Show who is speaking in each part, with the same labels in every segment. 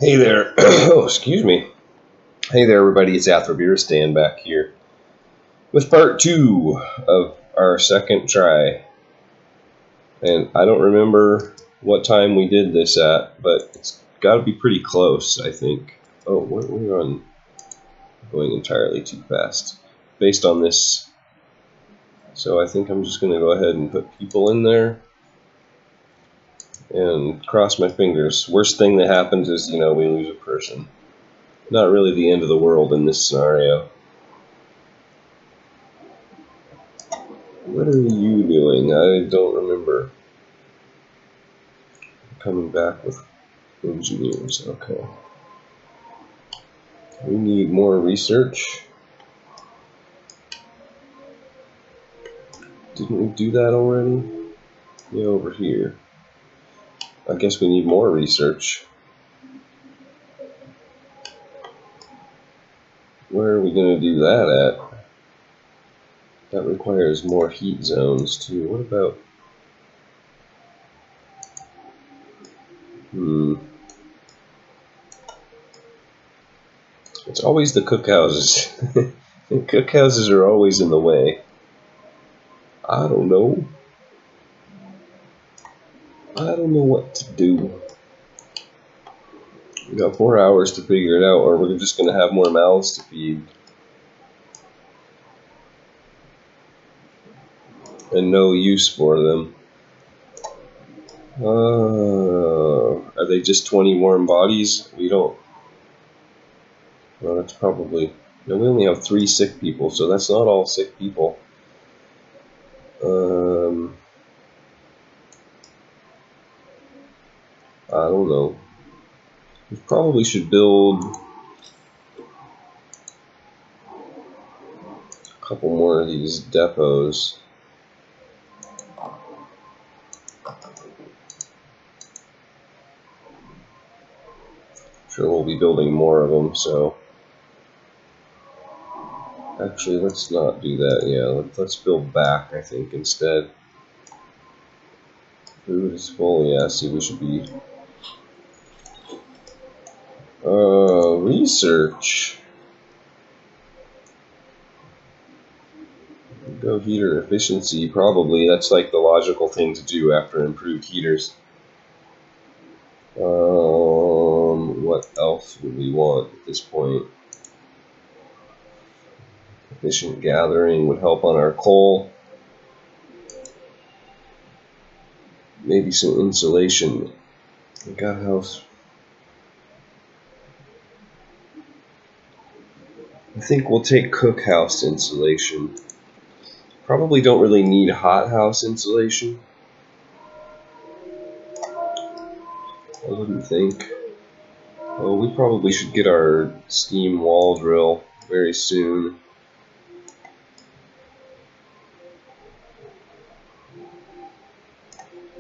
Speaker 1: Hey there. Oh, excuse me. Hey there, everybody. It's Athrobirostan back here with part 2 of our second try. And I don't remember what time we did this at, but it's got to be pretty close, I think. Oh, we're on going entirely too fast based on this. So I think I'm just going to go ahead and put people in there and cross my fingers. Worst thing that happens is, we lose a person. Not really the end of the world in this scenario. What are you doing? I don't remember. Coming back with engineers. Okay. We need more research. Didn't we do that already? Yeah, over here. I guess we need more research. Where are we going to do that at? That requires more heat zones too. What about... It's always the cookhouses. The cookhouses are always in the way. I don't know. I don't know what to do. We got 4 hours to figure it out, or we're just going to have more mouths to feed. And no use for them. Are they just 20 warm bodies? We don't... Well, that's probably... No, we only have 3 sick people, so that's not all sick people. I don't know. We probably should build a couple more of these depots. Sure, we'll be building more of them, so... Actually, let's not do that. Yeah, let's build back, I think, instead. Food is full. Yeah, see, we should be... research. Go heater efficiency, probably. That's like the logical thing to do after improved heaters. What else would we want at this point? Efficient gathering would help on our coal. Maybe some insulation. We got a house. I think we'll take cookhouse insulation. Probably don't really need hothouse insulation. I wouldn't think. Oh, we probably should get our steam wall drill very soon.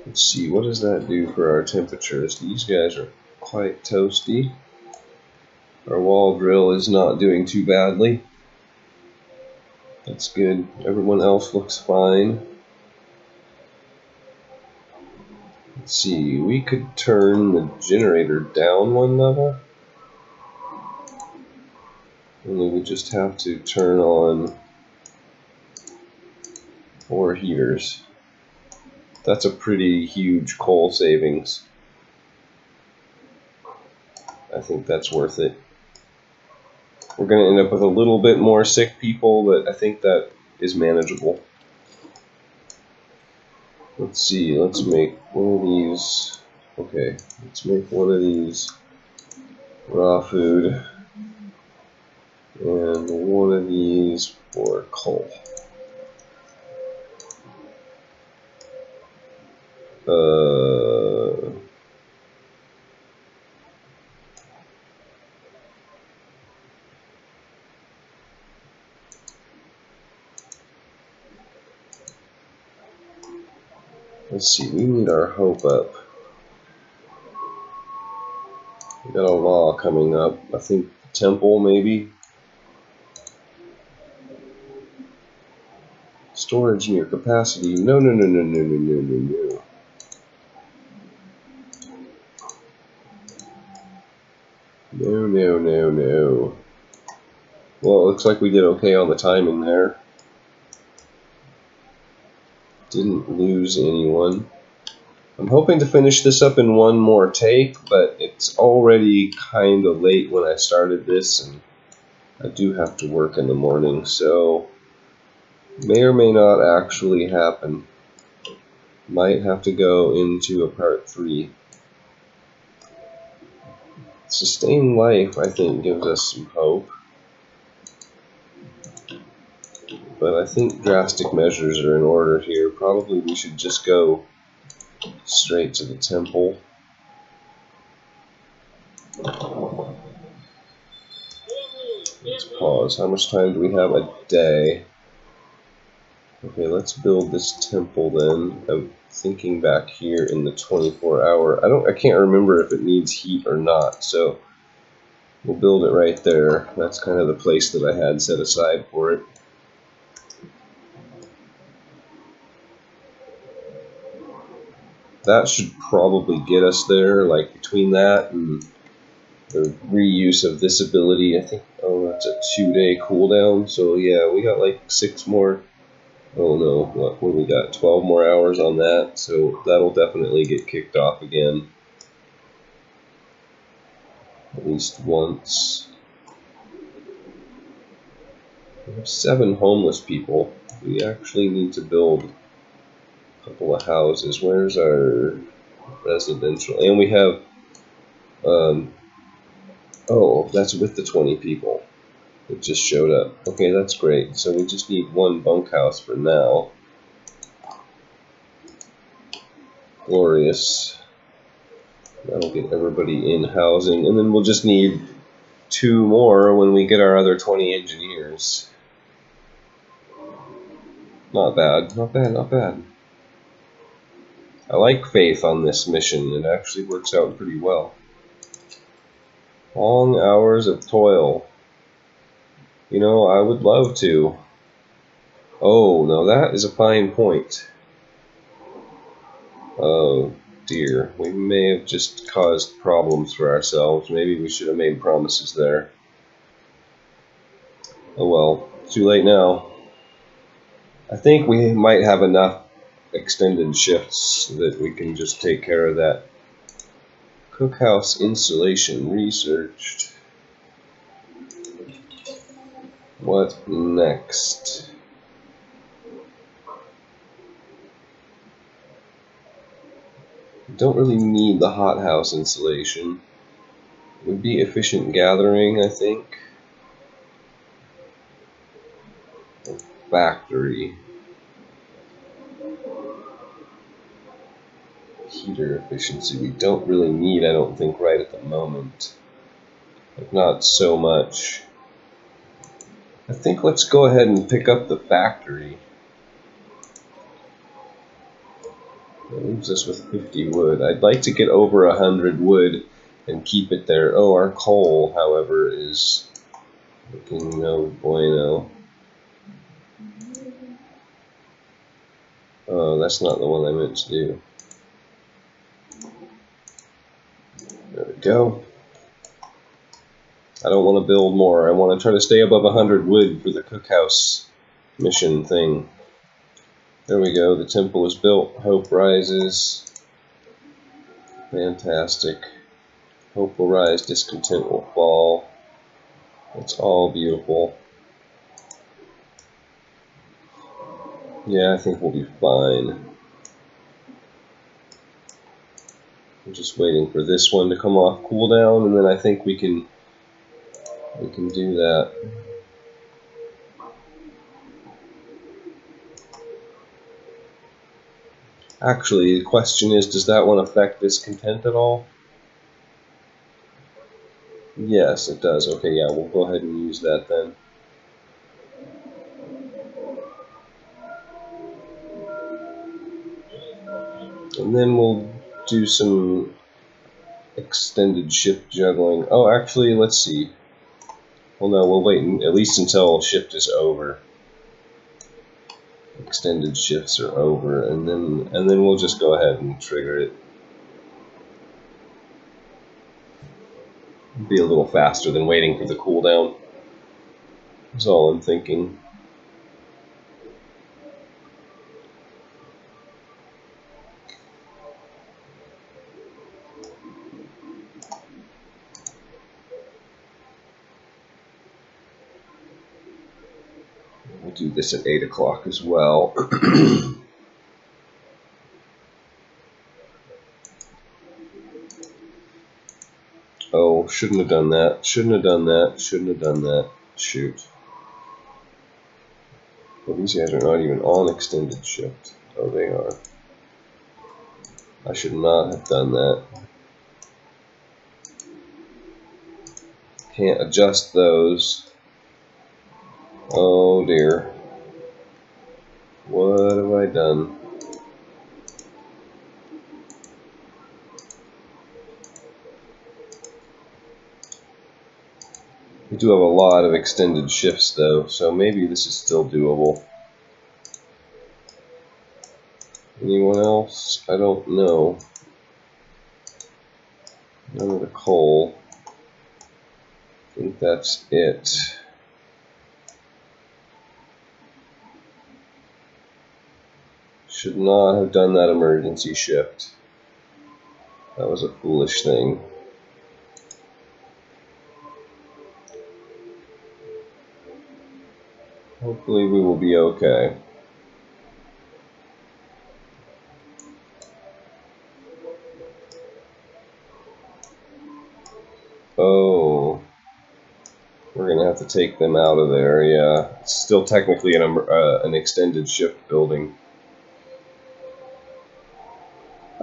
Speaker 1: Let's see, what does that do for our temperatures? These guys are quite toasty. Our wall drill is not doing too badly. That's good. Everyone else looks fine. Let's see, we could turn the generator down 1 level. Only we just have to turn on 4 heaters. That's a pretty huge coal savings. I think that's worth it. We're going to end up with a little bit more sick people, but I think that is manageable. Let's see, let's make one of these. Okay, let's make one of these raw food and one of these for coal. Let's see, we need our hope up. We got a law coming up. I think temple, maybe. Storage near capacity. No. No, no, no, no. Well, it looks like we did okay on the timing there. Didn't lose anyone. I'm hoping to finish this up in one more take, but it's already kind of late when I started this, and I do have to work in the morning, so may or may not actually happen. Might have to go into a part 3. Sustained life, I think, gives us some hope. But I think drastic measures are in order here. Probably we should just go straight to the temple. Let's pause. How much time do we have? A day. Okay, let's build this temple then. I'm thinking back here in the 24-hour. I can't remember if it needs heat or not, so we'll build it right there. That's kind of the place that I had set aside for it. That should probably get us there, like between that and the reuse of this ability. I think, oh, that's a 2-day cooldown, so yeah, we got like 6 more. Oh no, what do we got? 12 more hours on that, so that'll definitely get kicked off again. At least once. We have 7 homeless people. We actually need to build a couple of houses. Where's our residential? And we have, oh, that's with the 20 people. It just showed up. Okay, that's great. So we just need 1 bunkhouse for now. Glorious. That'll get everybody in housing. And then we'll just need 2 more when we get our other 20 engineers. Not bad, not bad, not bad. I like faith on this mission. It actually works out pretty well. Long hours of toil. You know, I would love to. Oh, now that is a fine point. Oh dear, we may have just caused problems for ourselves. Maybe we should have made promises there. Oh well, too late now. I think we might have enough extended shifts that we can just take care of that. Cookhouse installation researched. What next? Don't really need the hothouse installation. It would be efficient gathering, I think. Factory. Heater efficiency. We don't really need, I don't think, right at the moment. Like, not so much. I think let's go ahead and pick up the factory. That leaves us with 50 wood. I'd like to get over 100 wood and keep it there. Oh, our coal, however, is looking no bueno. Oh, that's not the one I meant to do. There we go. I don't want to build more. I want to try to stay above 100 wood for the cookhouse mission thing. There we go. The temple is built. Hope rises. Fantastic. Hope will rise. Discontent will fall. It's all beautiful. Yeah, I think we'll be fine. I'm just waiting for this one to come off cooldown, and then I think we can do that. Actually, the question is, does that one affect discontent at all? Yes, it does. Okay, yeah, we'll go ahead and use that then. And then we'll do some extended shift juggling. Oh, actually, let's see. Well, no, we'll wait at least until shift is over. Extended shifts are over, and then we'll just go ahead and trigger it. Be a little faster than waiting for the cooldown. That's all I'm thinking. We'll do this at 8 o'clock as well. Oh, shouldn't have done that. Shouldn't have done that. Shouldn't have done that. Shoot. Well, these guys are not even on extended shift. Oh, they are. I should not have done that. Can't adjust those. Oh dear. What have I done? We do have a lot of extended shifts though, so maybe this is still doable. Anyone else? I don't know. None of the coal. I think that's it. Should not have done that emergency shift. That was a foolish thing. Hopefully we will be okay. Oh, we're gonna have to take them out of there. Yeah, it's still technically an extended shift building.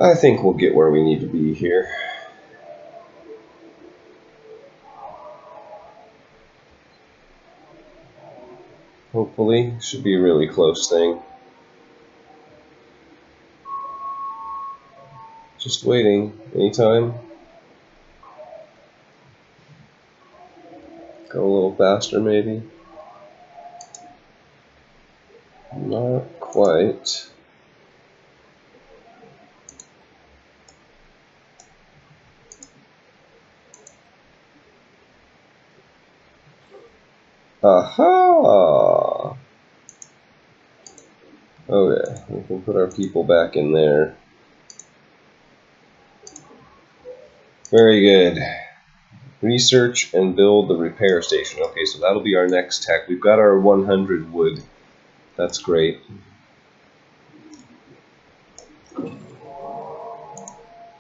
Speaker 1: I think we'll get where we need to be here. Hopefully, should be a really close thing. Just waiting. Anytime. Go a little faster, maybe. Not quite. Aha! Okay, we can put our people back in there. Very good. Research and build the repair station. Okay, so that'll be our next tech. We've got our 100 wood. That's great.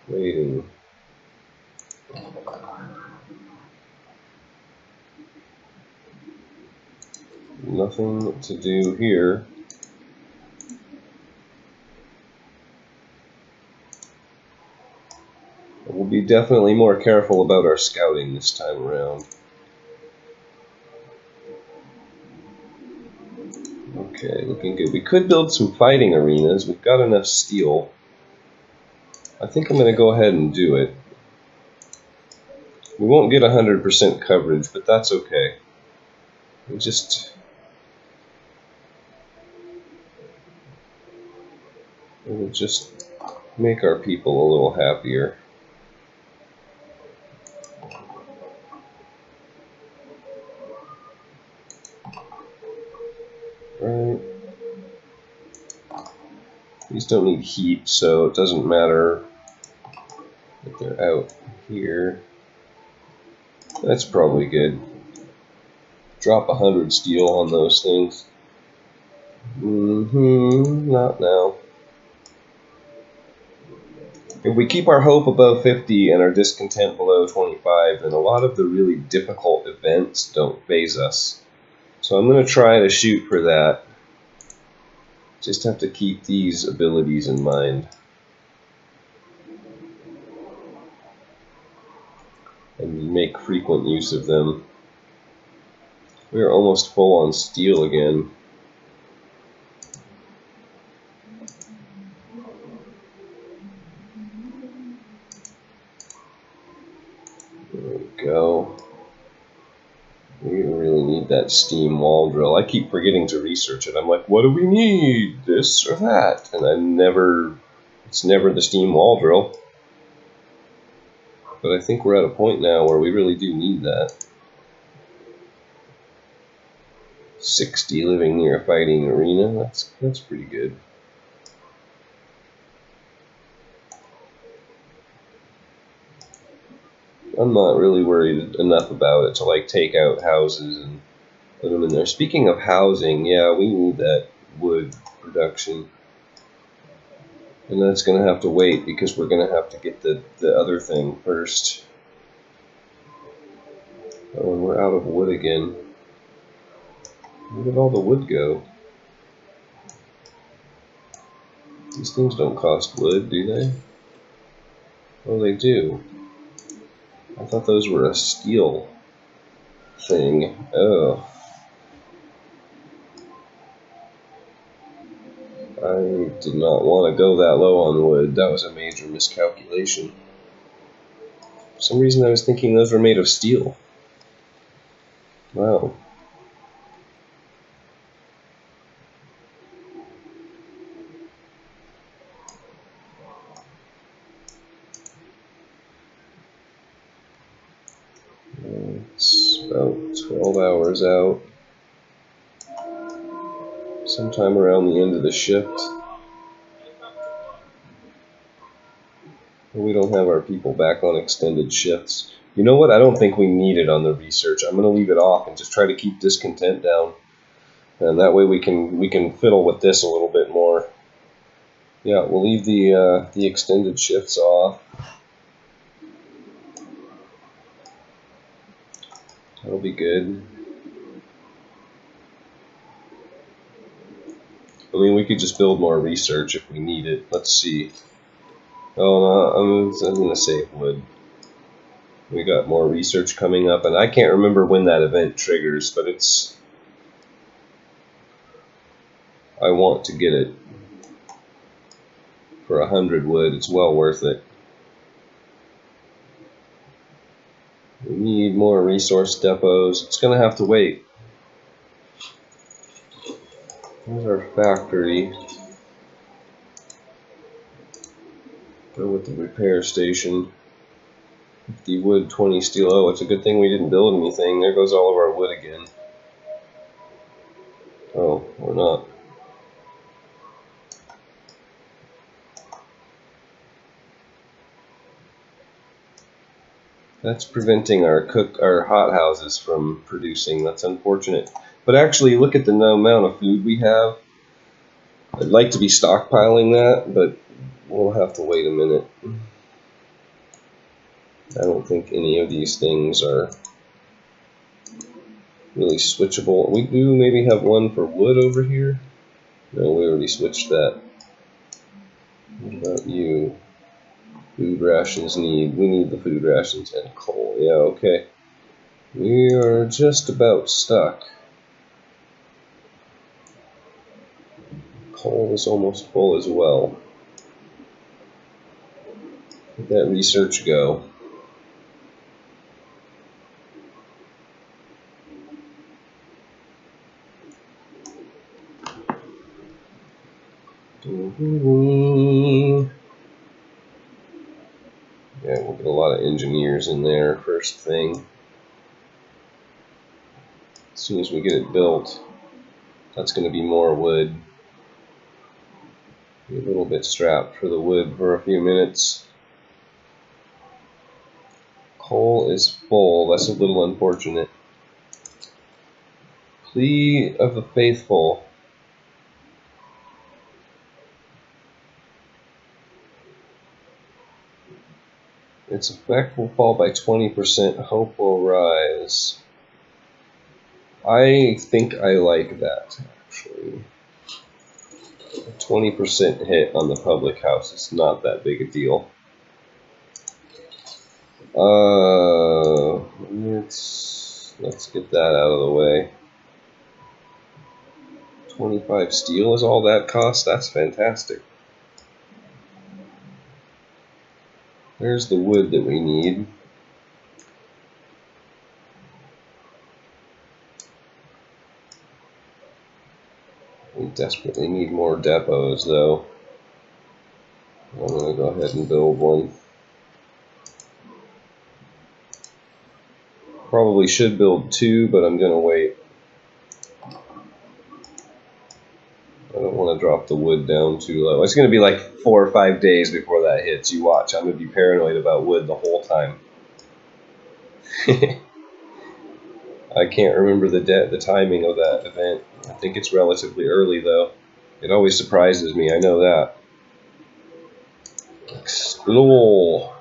Speaker 1: Waiting. Nothing to do here. We'll be definitely more careful about our scouting this time around. Okay, looking good. We could build some fighting arenas. We've got enough steel. I think I'm going to go ahead and do it. We won't get 100% coverage, but that's okay. We'll just make our people a little happier. Right. These don't need heat, so it doesn't matter if they're out here. That's probably good. Drop 100 steel on those things. Not now. If we keep our hope above 50 and our discontent below 25, then a lot of the really difficult events don't phase us. So I'm going to try to shoot for that. Just have to keep these abilities in mind. And make frequent use of them. We are almost full on steel again. There we go. We really need that steam wall drill. I keep forgetting to research it. I'm like, what do we need? This or that? And it's never the steam wall drill. But I think we're at a point now where we really do need that. 60 living near a fighting arena. That's pretty good. I'm not really worried enough about it to like take out houses and put them in there. Speaking of housing, yeah, we need that wood production. And that's going to have to wait because we're going to have to get the other thing first. Oh, and we're out of wood again. Where did all the wood go? These things don't cost wood, do they? Oh, they do. I thought those were a steel thing. Oh. I did not want to go that low on wood. That was a major miscalculation. For some reason I was thinking those were made of steel. Wow. It's about 12 hours out. Sometime around the end of the shift. We don't have our people back on extended shifts. You know what? I don't think we need it on the research. I'm going to leave it off and just try to keep discontent down. And that way we can fiddle with this a little bit more. Yeah, we'll leave the extended shifts off. That'll be good. I mean, we could just build more research if we need it. Let's see. Oh, no, I'm going to save wood. We got more research coming up, and I can't remember when that event triggers, but it's... I want to get it. For 100 wood, it's well worth it. We need more resource depots. It's going to have to wait. There's our factory. Go with the repair station. 50 wood, 20 steel. Oh, it's a good thing we didn't build anything. There goes all of our wood again. Oh, or not. That's preventing our hot houses from producing. That's unfortunate. But actually, look at the amount of food we have. I'd like to be stockpiling that, but we'll have to wait a minute. I don't think any of these things are really switchable. We do maybe have one for wood over here. No, we already switched that. What about you? Food rations we need the food rations and coal. Yeah, okay. We are just about stuck. Coal is almost full as well. Let that research go. Yeah, we'll get a lot of engineers in there first thing. As soon as we get it built, that's going to be more wood. Be a little bit strapped for the wood for a few minutes. Coal is full. That's a little unfortunate. Plea of the faithful. Its effect will fall by 20%. Hope will rise. I think I like that, actually. A 20% hit on the public house is not that big a deal. Let's get that out of the way. 25 steel is all that costs? That's fantastic. There's the wood that we need. We desperately need more depots, though. I'm going to go ahead and build one. Probably should build 2, but I'm going to wait. I don't want to drop the wood down too low. It's going to be like 4 or 5 days before that hits. You watch. I'm going to be paranoid about wood the whole time. I can't remember the timing of that event. I think it's relatively early, though. It always surprises me. I know that. Explore.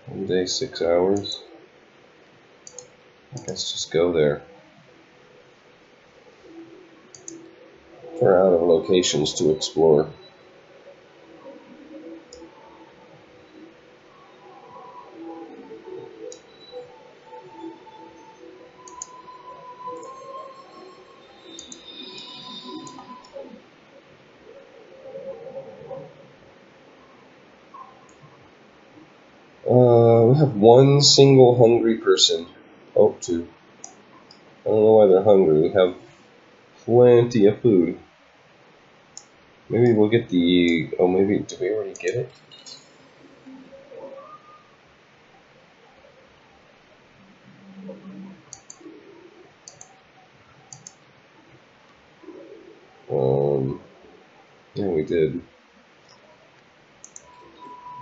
Speaker 1: One day, 6 hours. I guess just go there. We're out of locations to explore. We have one single hungry person. Oh, 2. I don't know why they're hungry. We have plenty of food. Maybe we'll get the... Oh, maybe... Did we already get it? Yeah, we did.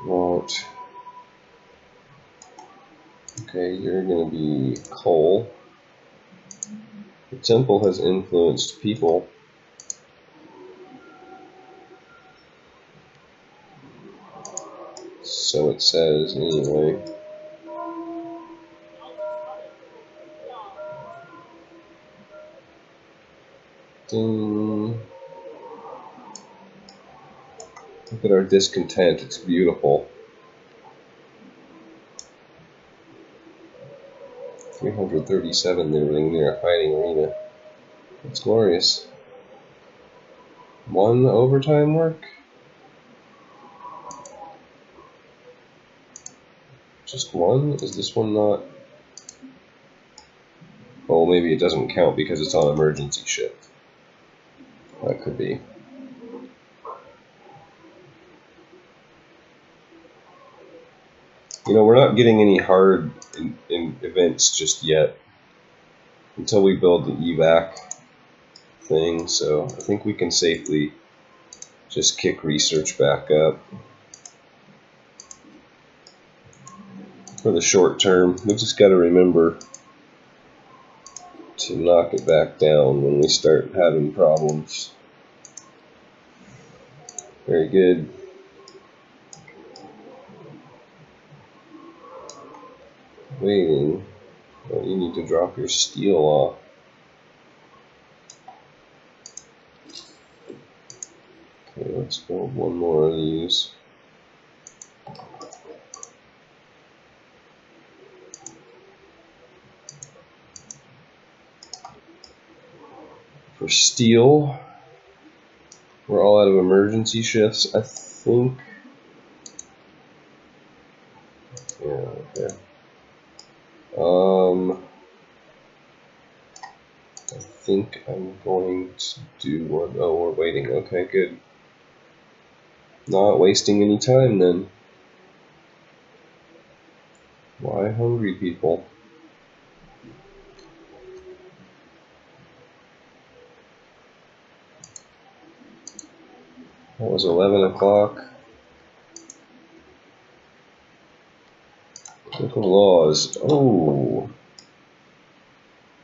Speaker 1: Right. Okay, you're gonna be coal. The temple has influenced people. So it says, anyway. Ding. Look at our discontent, it's beautiful. 337 living near a fighting arena. It's glorious. 1 overtime work? Just 1? Is this one not? Oh, maybe it doesn't count because it's on emergency shift. That could be. You know, we're not getting any hard in events just yet until we build the evac thing, so I think we can safely just kick research back up for the short term. We just got to remember to knock it back down when we start having problems. Very good. Waiting. Oh, you need to drop your steel off. Okay, let's build 1 more of these. For steel, we're all out of emergency shifts, I think. Yeah, okay. I think I'm going to do one. Oh, we're waiting. Okay, good. Not wasting any time then. Why hungry people? That was 11 o'clock. Book of Laws. Oh.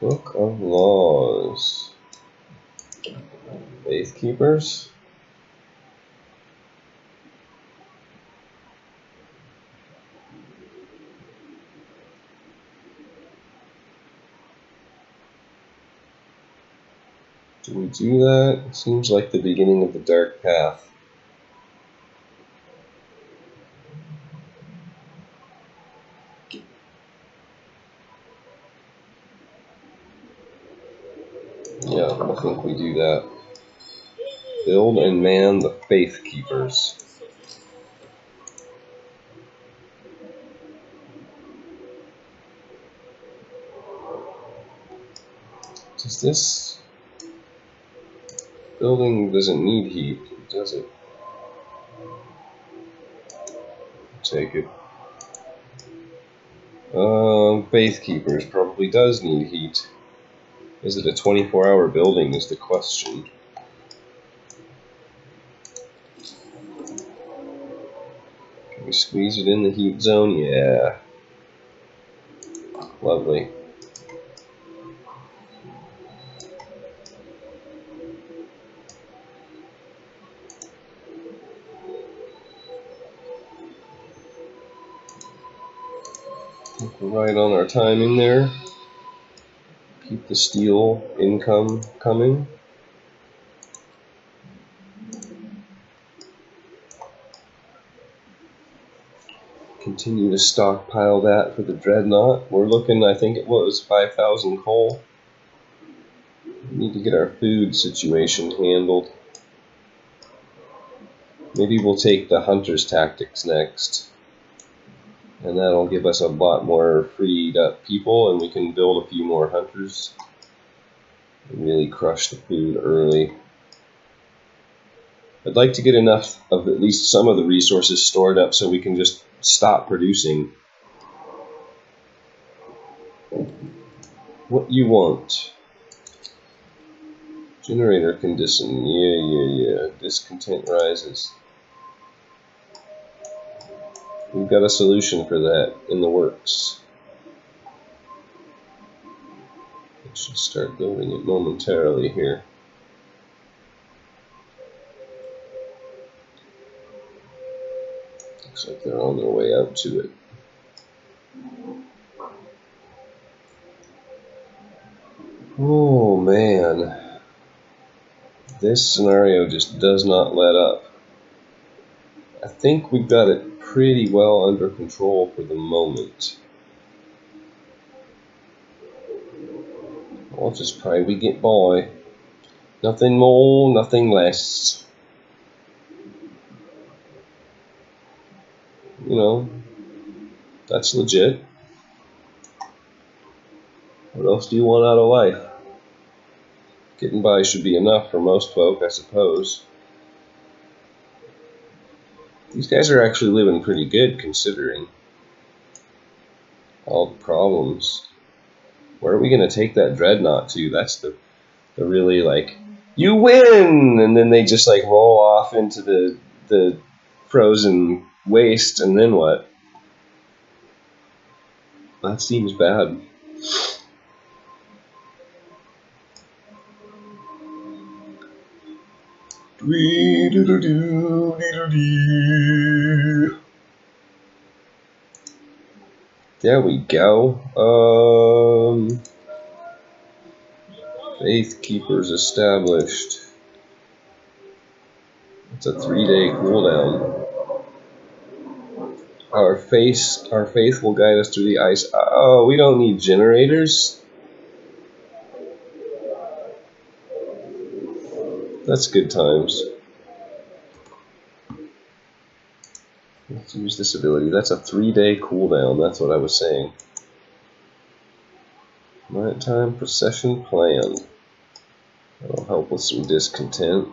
Speaker 1: Book of Laws. Faith Keepers? Do we do that? Seems like the beginning of the dark path. Yeah, I think we do that. Build and man the Faith Keepers. Does this... building doesn't need heat, does it? Take it. Faith Keepers probably does need heat. Is it a 24-hour building is the question. Can we squeeze it in the heat zone? Yeah. Lovely. We're right on our timing there. Keep the steel income coming. Continue to stockpile that for the dreadnought. We're looking, I think it was 5,000 coal. We need to get our food situation handled. Maybe we'll take the hunter's tactics next. And that'll give us a lot more freed up people, and we can build a few more hunters. And really crush the food early. I'd like to get enough of at least some of the resources stored up so we can just stop producing. What you want? Generator condition. Yeah. Discontent rises. We've got a solution for that in the works. I should start building it momentarily here. Looks like they're on their way out to it. Oh man. This scenario just does not let up. I think we've got it pretty well under control for the moment. I'll just pray we get by. Nothing more, nothing less. You know, that's legit. What else do you want out of life? Getting by should be enough for most folk, I suppose. These guys are actually living pretty good considering all the problems. Where are we going to take that dreadnought to? That's the really like, you win! And then they just like roll off into the frozen waste, and then what? That seems bad. There we go. Faith Keepers established. It's a 3-day cooldown. Our faith will guide us through the ice. Oh, we don't need generators. That's good times. Let's use this ability. That's a 3-day cooldown. That's what I was saying. Nighttime procession plan. That'll help with some discontent.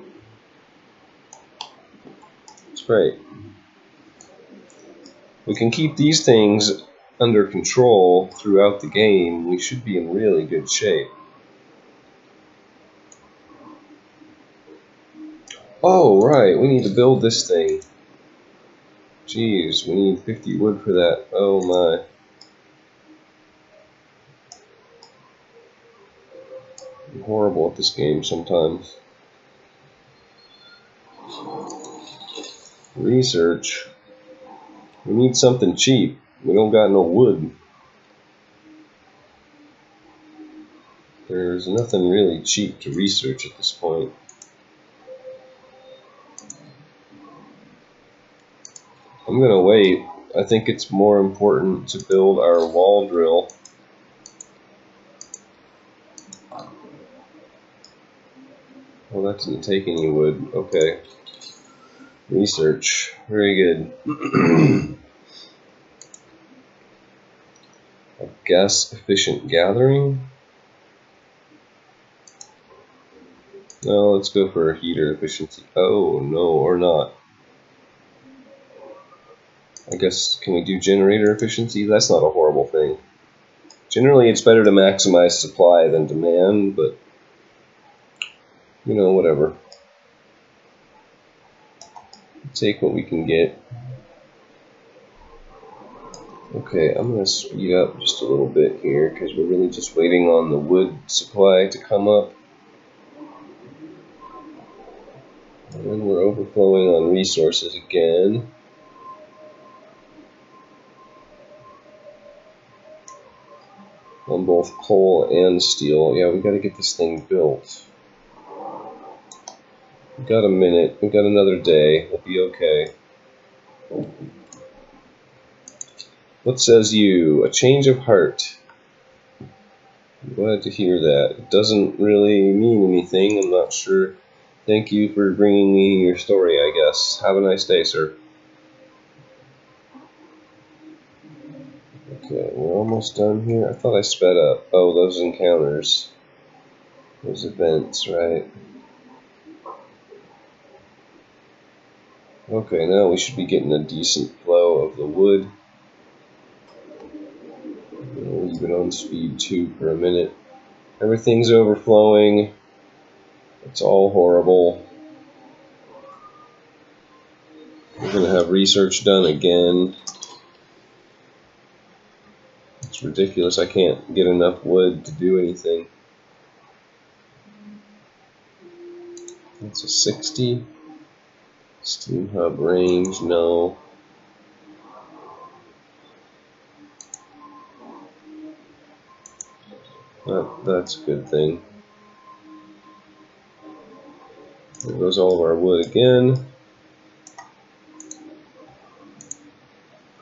Speaker 1: That's great. We can keep these things under control throughout the game. We should be in really good shape. Oh, right. We need to build this thing. Jeez, we need 50 wood for that. Oh my. I'm horrible at this game sometimes. Research. We need something cheap. We don't got no wood. There's nothing really cheap to research at this point. I'm gonna wait. I think it's more important to build our wall drill. Well, that didn't take any wood. Okay. Research. Very good. Gas efficient gathering. No, let's go for a heater efficiency. Oh, no, or not. I guess, can we do generator efficiency? That's not a horrible thing. Generally, it's better to maximize supply than demand, but, you know, whatever. Take what we can get. Okay, I'm going to speed up just a little bit here, because we're really just waiting on the wood supply to come up. And then we're overflowing on resources again. On both coal and steel. Yeah, we got to get this thing built. We've got a minute. We've got another day. We'll be okay. What says you? A change of heart. I'm glad to hear that. It doesn't really mean anything. I'm not sure. Thank you for bringing me your story, I guess. Have a nice day, sir. Okay, we're almost done here. I thought I sped up. Oh, those encounters. Those events, right. Okay, now we should be getting a decent flow of the wood. We'll leave it on speed 2 for a minute. Everything's overflowing. It's all horrible. We're going to have research done again. It's ridiculous. I can't get enough wood to do anything. It's a 60. Steam hub range, no. That's a good thing. There goes all of our wood again.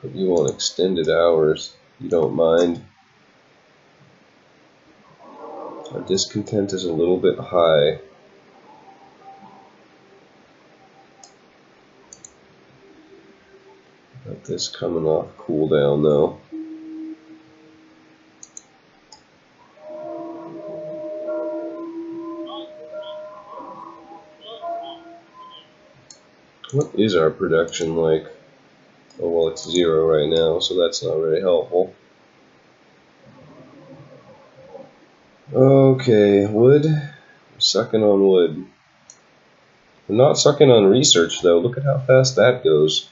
Speaker 1: Put you on extended hours. You don't mind. Our discontent is a little bit high. Got this coming off cooldown though. What is our production like? Oh, well, it's 0 right now, so that's not very helpful. Okay, wood. We're sucking on wood. We're not sucking on research, though. Look at how fast that goes.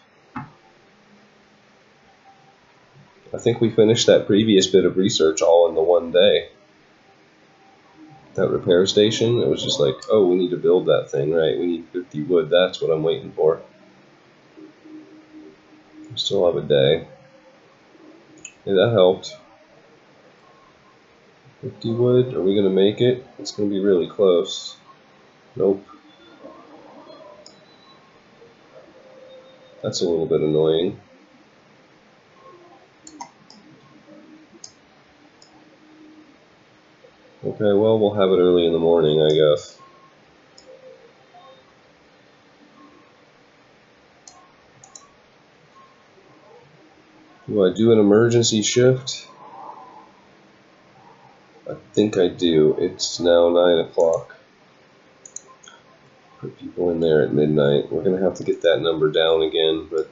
Speaker 1: I think we finished that previous bit of research all in the one day. That repair station, it was just like, oh, we need to build that thing, right? We need 50 wood. That's what I'm waiting for. We still have a day. Yeah, that helped. 50 wood, are we going to make it? It's going to be really close. Nope. That's a little bit annoying. Okay, well, we'll have it early in the morning, I guess. Do I do an emergency shift? I think I do. It's now 9 o'clock. Put people in there at midnight. We're going to have to get that number down again, but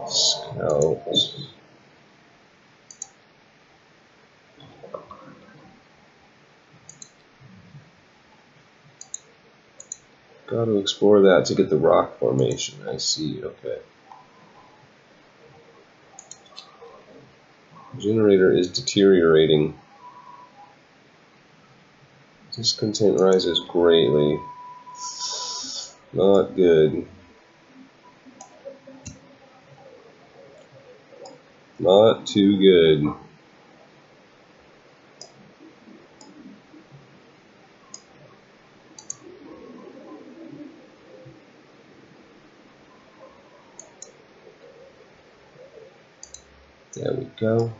Speaker 1: scouts. Got to explore that to get the rock formation. I see. Okay. Generator is deteriorating. Discontent rises greatly. Not good. Not too good. There we go.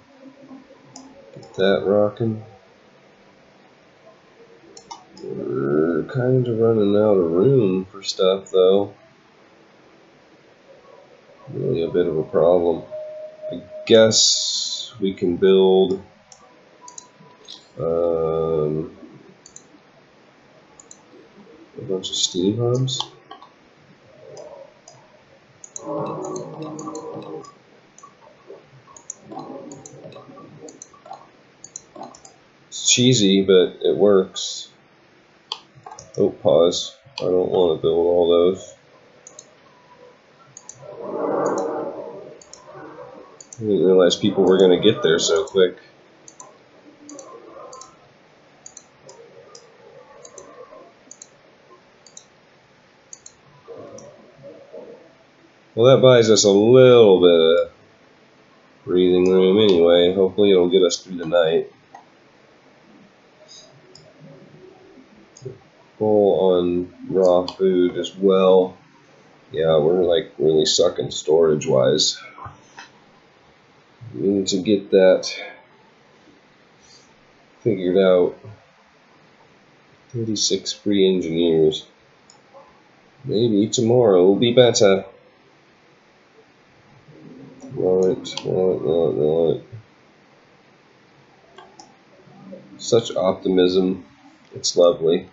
Speaker 1: Get that rocking. We're kind of running out of room for stuff, though. Really a bit of a problem. I guess we can build a bunch of steam hubs. It's cheesy, but it works. Oh, pause. I don't want to build all those. I didn't realize people were going to get there so quick. Well, that buys us a little bit of breathing room anyway. Hopefully it'll get us through the night. Full on raw food as well. Yeah, we're like really sucking storage wise. We need to get that figured out. 36 free engineers. Maybe tomorrow will be better. Right. Such optimism. It's lovely.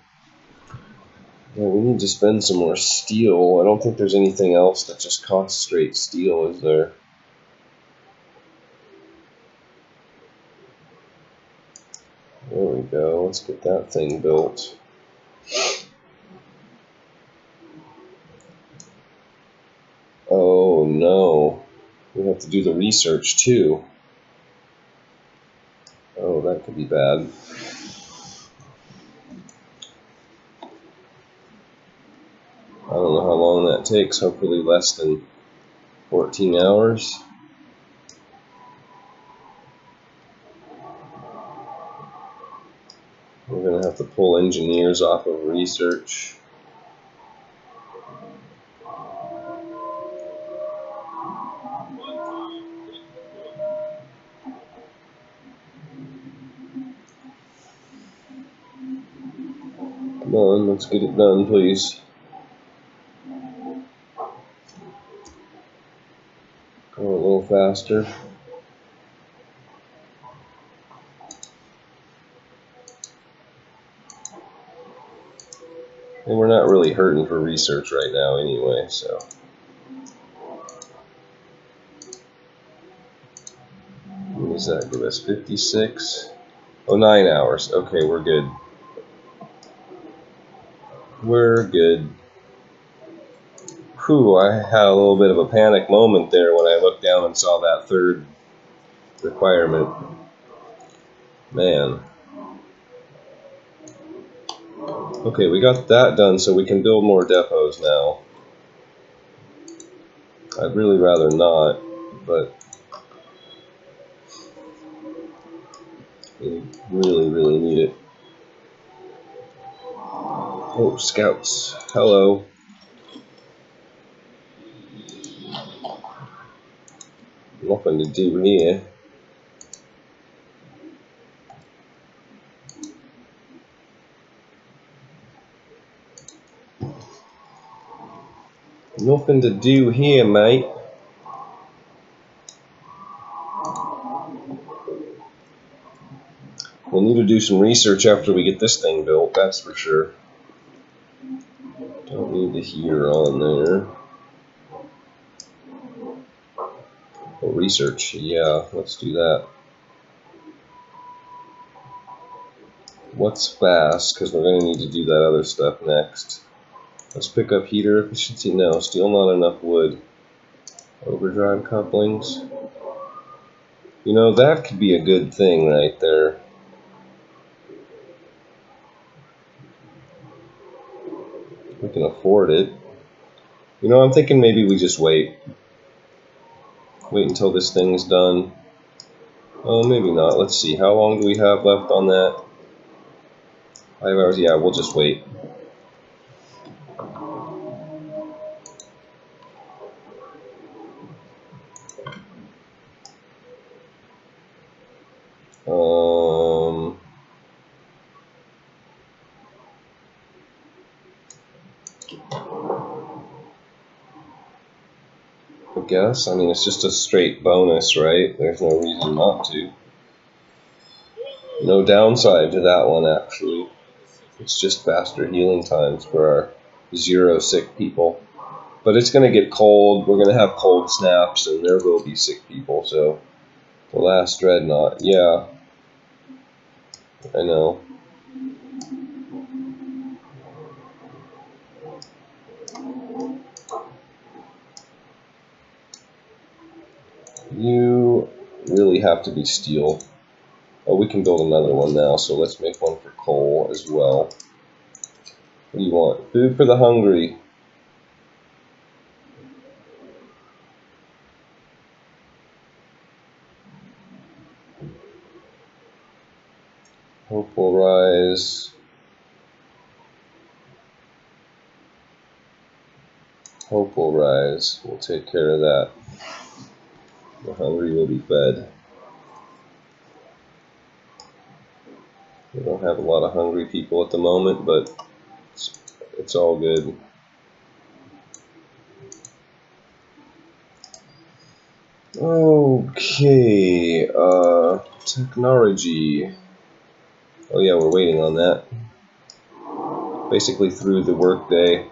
Speaker 1: Yeah, we need to spend some more steel. I don't think there's anything else that just costs straight steel, is there? There we go. Let's get that thing built. Oh no. We have to do the research too. Oh, that could be bad. I don't know how long that takes. Hopefully less than 14 hours. We're going to have to pull engineers off of research. Come on, let's get it done, please. Go a little faster. And we're not really hurting for research right now anyway, so. What does that give us? 56? Oh, 9 hours. Okay, we're good. We're good. Whew, I had a little bit of a panic moment there when I looked down and saw that third requirement. Man. Okay, we got that done so we can build more depots now. I'd really rather not, but we really need it. Oh, scouts. Hello. Nothing to do here. Nothing to do here, mate. We'll need to do some research after we get this thing built, that's for sure. Don't need the heater on there. Oh, research, yeah, let's do that. What's fast? Because we're going to need to do that other stuff next. Let's pick up heater efficiency. No, still not enough wood. Overdrive couplings. You know, that could be a good thing right there. We can afford it. You know, I'm thinking maybe we just wait. Wait until this thing's done. Oh, maybe not. Let's see. How long do we have left on that? 5 hours? Yeah, we'll just wait. guess. I mean, it's just a straight bonus, right? There's no reason not to. No downside to that one, actually. It's just faster healing times for our 0 sick people. But it's going to get cold. We're going to have cold snaps, and there will be sick people. So, the last dreadnought, yeah. I know. You really have to be steel. Oh, we can build another one now, so let's make one for coal as well. What do you want? Food for the hungry. Hope will rise. Hope will rise. We'll take care of that. The hungry will be fed. We don't have a lot of hungry people at the moment, but it's all good. Okay, technology. Oh yeah, we're waiting on that. Basically through the workday.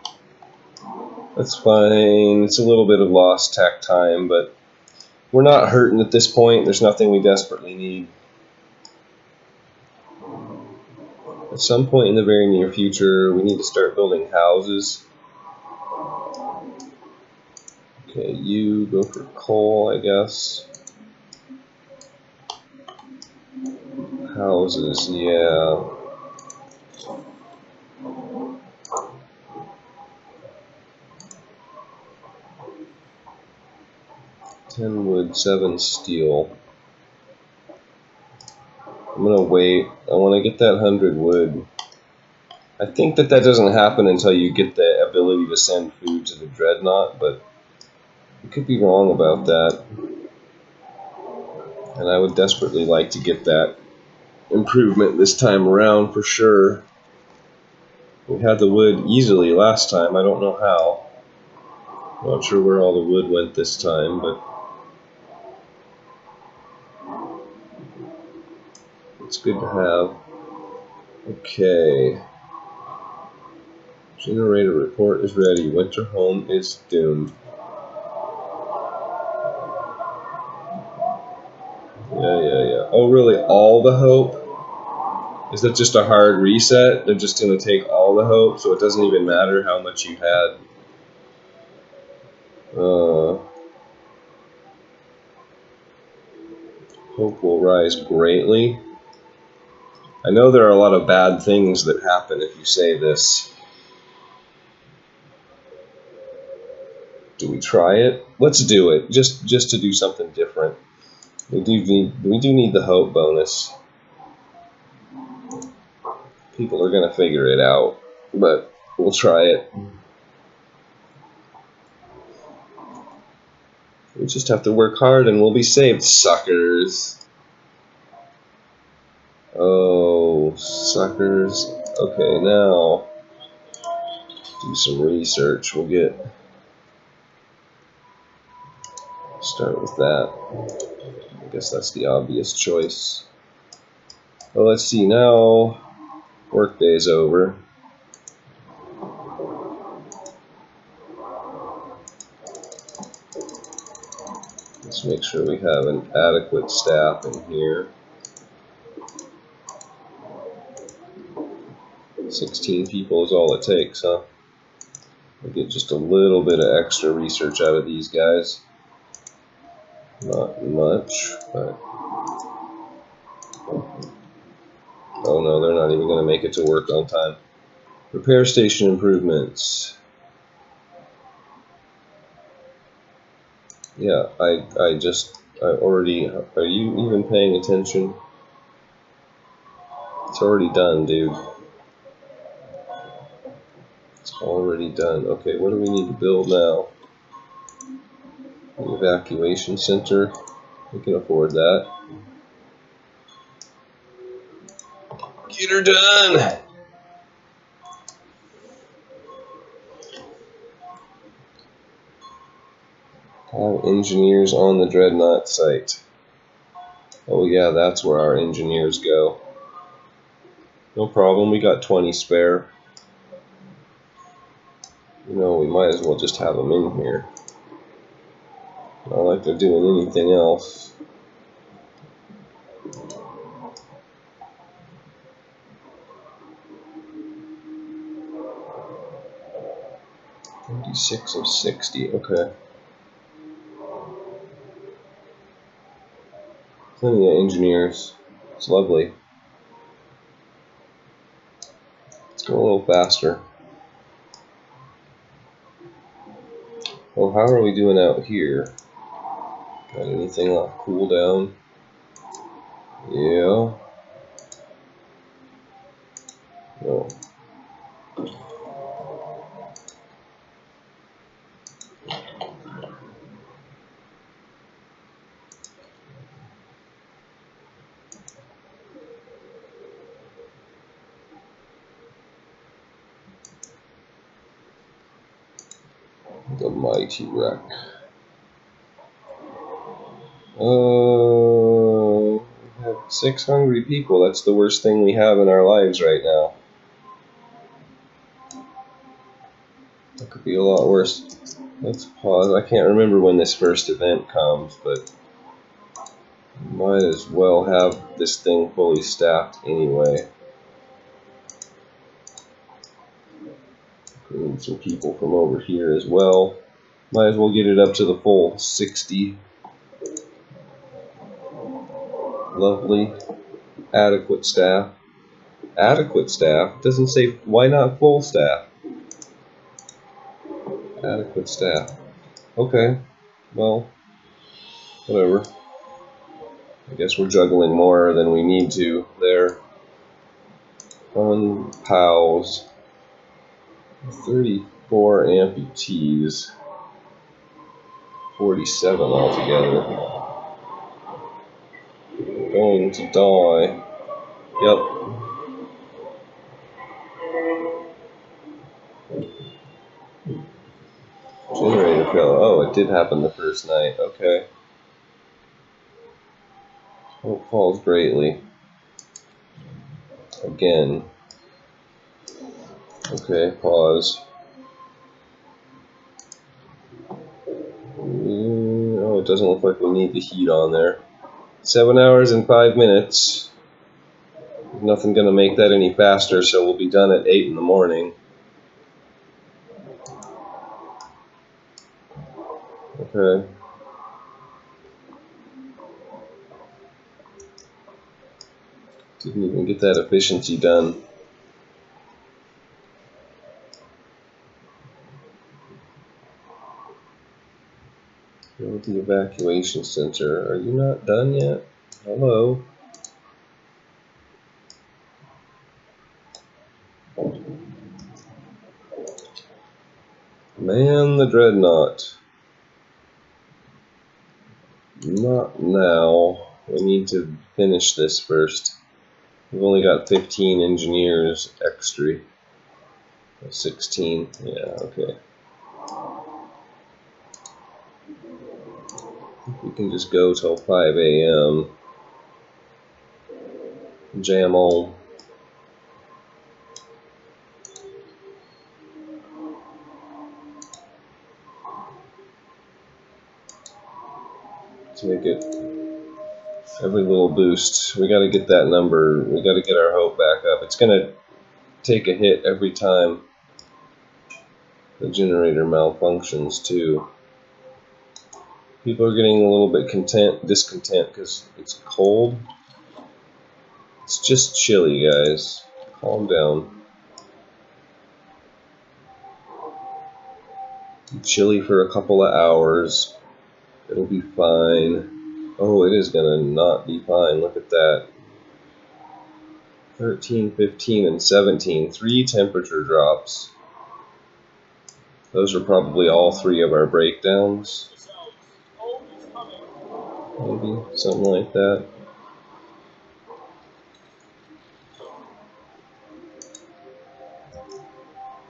Speaker 1: That's fine. It's a little bit of lost tech time, but we're not hurting at this point. There's nothing we desperately need. At some point in the very near future, we need to start building houses. Okay, you go for coal, I guess. Houses, yeah. Ten wood, 7 steel. I'm gonna wait. I want to get that 100 wood. I think that doesn't happen until you get the ability to send food to the dreadnought, but I could be wrong about that. And I would desperately like to get that improvement this time around for sure. We had the wood easily last time. I don't know how. Not sure where all the wood went this time, but it's good to have. Okay. Generator report is ready. Winterhome is doomed. Yeah. Oh, really? All the hope? Is that just a hard reset? They're just going to take all the hope, so it doesn't even matter how much you had. Hope will rise greatly. I know there are a lot of bad things that happen if you say this. Do we try it? Let's do it, just to do something different. We do need the hope bonus. People are gonna figure it out, but we'll try it. We just have to work hard and we'll be saved, suckers. Oh, suckers. Okay, now do some research. We'll start with that. I guess that's the obvious choice. Well, let's see now. Workday's over. Let's make sure we have an adequate staff in here. 16 people is all it takes, huh? We'll get just a little bit of extra research out of these guys. Not much, but... Oh no, they're not even going to make it to work on time. Repair station improvements. Yeah, I already... Are you even paying attention? It's already done, dude. It's already done. Okay, what do we need to build now? The evacuation center. We can afford that. Get her done! Have engineers on the Dreadnought site. Oh yeah, that's where our engineers go. No problem, we got 20 spare. You know, we might as well just have them in here. Not like they're doing anything else. $26 of 60, okay. Plenty of engineers. It's lovely. Let's go a little faster. Oh, how are we doing out here? Got anything off cooldown? Yeah. No. The mighty wreck. We have 6 hungry people. That's the worst thing we have in our lives right now. That could be a lot worse. Let's pause. I can't remember when this first event comes, but might as well have this thing fully staffed anyway. We need some people from over here as well. Might as well get it up to the full 60. Lovely. Adequate staff. Adequate staff? Doesn't say, why not full staff? Adequate staff. Okay. Well, whatever. I guess we're juggling more than we need to there. Fun pals. 34 amputees. 47 altogether. Going to die. Yep. Generator failure. Oh, it did happen the first night. Okay. Hope falls greatly. Again. Okay, pause. Oh, it doesn't look like we need the heat on there. 7 hours and 5 minutes. Nothing gonna make that any faster, so we'll be done at 8 in the morning. Okay. Didn't even get that efficiency done. Go to the evacuation center. Are you not done yet? Hello? Man the Dreadnought. Not now. We need to finish this first. We've only got 15 engineers extra. 16. Yeah, okay. We can just go till 5 a.m. Jam on. Let's make it every little boost. We gotta get that number. We gotta get our hope back up. It's gonna take a hit every time the generator malfunctions too. People are getting a little bit discontent because it's cold. It's just chilly, guys. Calm down. Chilly for a couple of hours. It'll be fine. Oh, it is gonna not be fine. Look at that. 13, 15, and 17. 3 temperature drops. Those are probably all 3 of our breakdowns. Maybe something like that.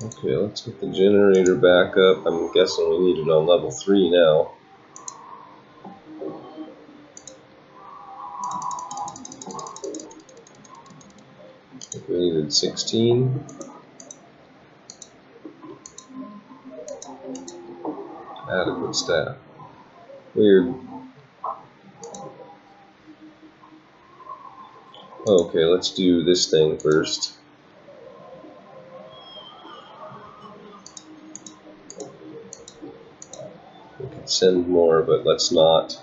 Speaker 1: Okay, let's get the generator back up. I'm guessing we need it on level 3 now. We needed 16. Adequate staff. Weird. Okay, let's do this thing first. We could send more, but let's not.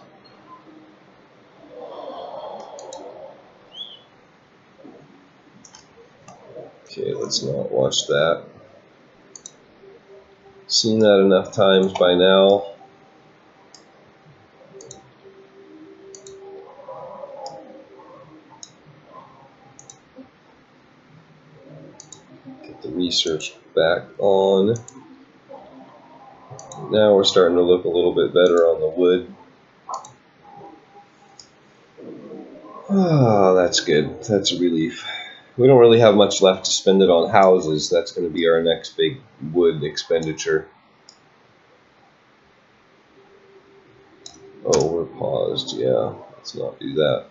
Speaker 1: Okay, let's not watch that. Seen that enough times by now. Get the research back on. Now we're starting to look a little bit better on the wood. Ah, that's good. That's a relief. We don't really have much left to spend it on houses. That's going to be our next big wood expenditure. Oh, we're paused. Yeah, let's not do that.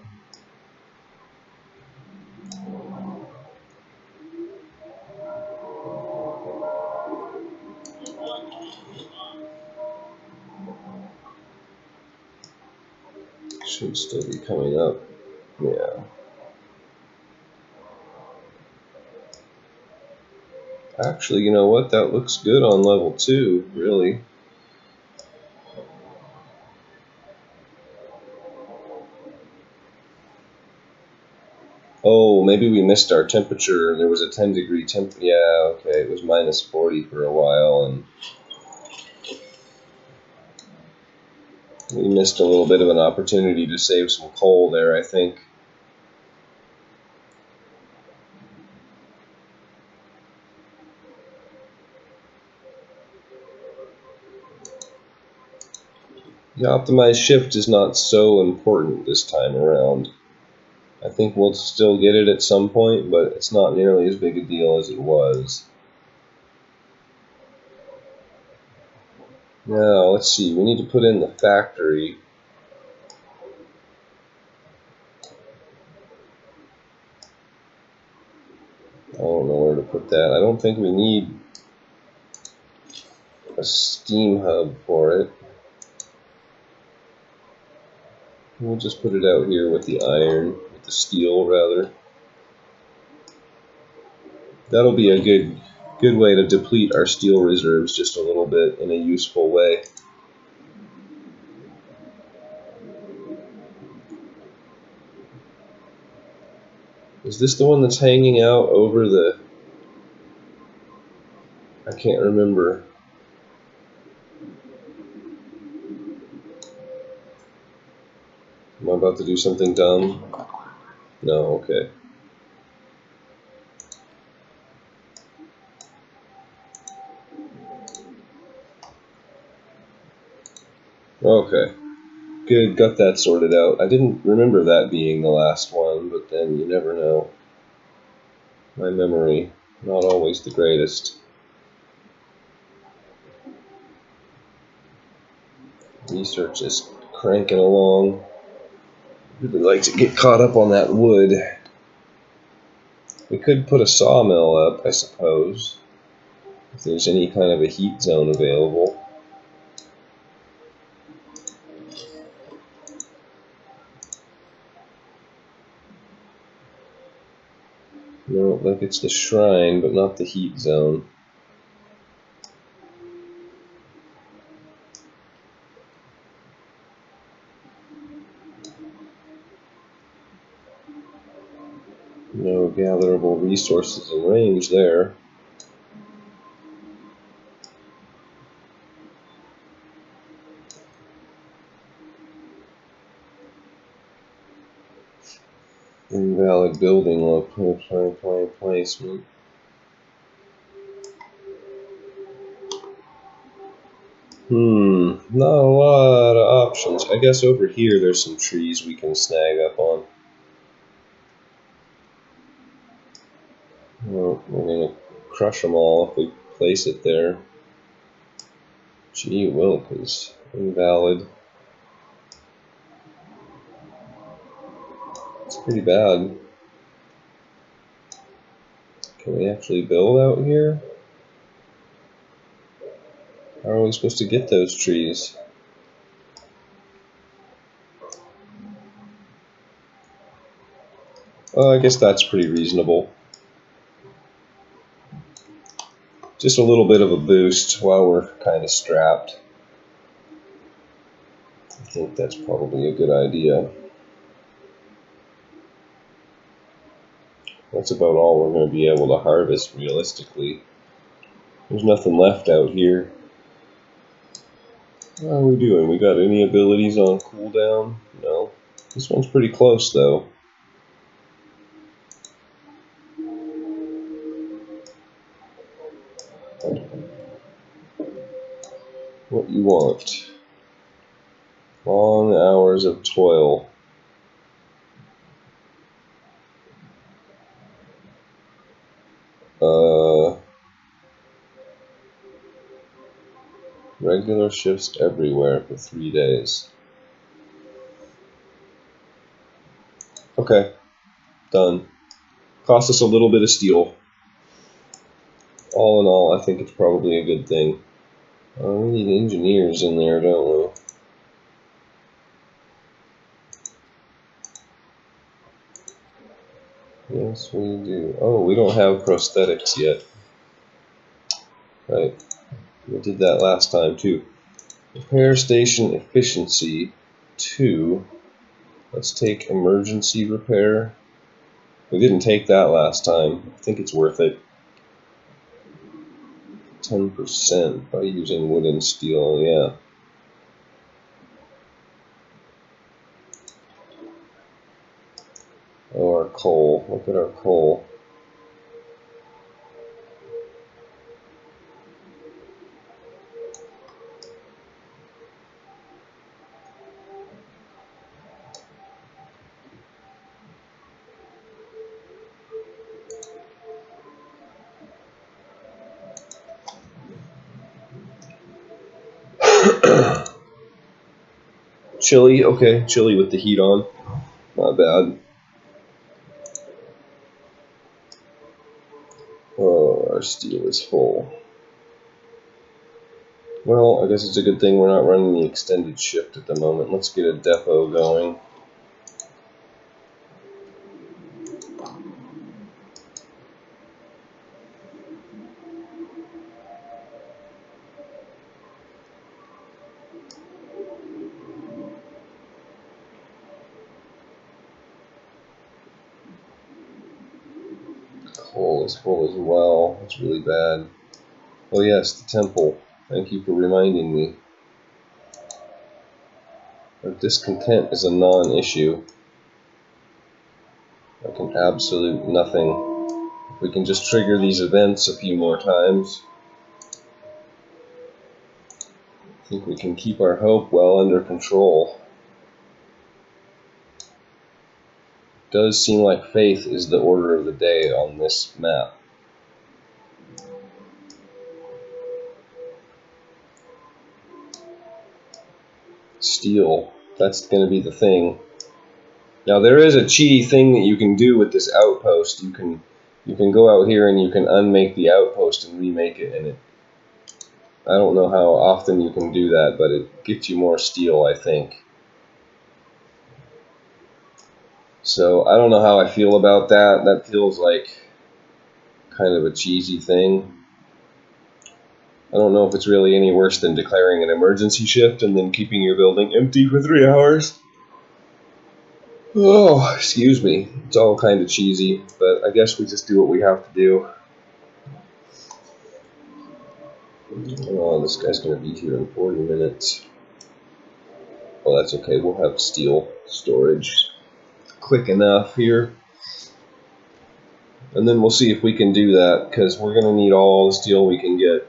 Speaker 1: Should still be coming up. Yeah. Actually, you know what? That looks good on level 2, really. Oh, maybe we missed our temperature. There was a 10-degree temp. Yeah, okay. It was minus 40 for a while, and we missed a little bit of an opportunity to save some coal there, I think. The optimized shift is not so important this time around. I think we'll still get it at some point, but it's not nearly as big a deal as it was. Now, let's see. We need to put in the factory. I don't know where to put that. I don't think we need a steam hub for it. We'll just put it out here with the iron, with the steel rather. That'll be a good way to deplete our steel reserves just a little bit in a useful way. Is this the one that's hanging out over the... I can't remember. Am I about to do something dumb? No, okay. Okay. Good, got that sorted out. I didn't remember that being the last one, but then you never know. My memory, not always the greatest. Research is cranking along. Really like to get caught up on that wood. We could put a sawmill up, I suppose, if there's any kind of a heat zone available. No, like it's the shrine, but not the heat zone. No gatherable resources in range there. Invalid building placement. Not a lot of options. I guess over here there's some trees we can snag up on. Well, we're gonna crush them all if we place it there. Gee willikers, invalid. It's pretty bad. Can we actually build out here? How are we supposed to get those trees? Well, I guess that's pretty reasonable. Just a little bit of a boost while we're kind of strapped. I think that's probably a good idea. That's about all we're going to be able to harvest realistically. There's nothing left out here. How are we doing? We got any abilities on cooldown? No. This one's pretty close though. What you want? Long hours of toil. Regular shifts everywhere for 3 days. Okay, done. Cost us a little bit of steel. All in all, I think it's probably a good thing. We need engineers in there, don't we? Yes, we do. Oh, we don't have prosthetics yet. Right. We did that last time too. Repair station efficiency 2. Let's take emergency repair. We didn't take that last time. I think it's worth it. 10% by using wood and steel, yeah. Oh, our coal. Look at our coal. Chili, okay, chili with the heat on. Not bad. Oh, our steel is full. Well, I guess it's a good thing we're not running the extended shift at the moment. Let's get a depot going. Coal is full as well. That's really bad. Oh yes, the temple. Thank you for reminding me. Our discontent is a non-issue. Like an absolute nothing. If we can just trigger these events a few more times, I think we can keep our hope well under control. It does seem like faith is the order of the day on this map. Steel, that's going to be the thing. Now there is a cheaty thing that you can do with this outpost. You can go out here and you can unmake the outpost and remake it, and I don't know how often you can do that, but it gets you more steel, I think. So I don't know how I feel about that. That feels like kind of a cheesy thing. I don't know if it's really any worse than declaring an emergency shift and then keeping your building empty for 3 hours. Oh, excuse me. It's all kind of cheesy, but I guess we just do what we have to do. Oh, this guy's going to be here in 40 minutes. Well, that's okay. We'll have steel storage quick enough here. And then we'll see if we can do that, because we're going to need all the steel we can get.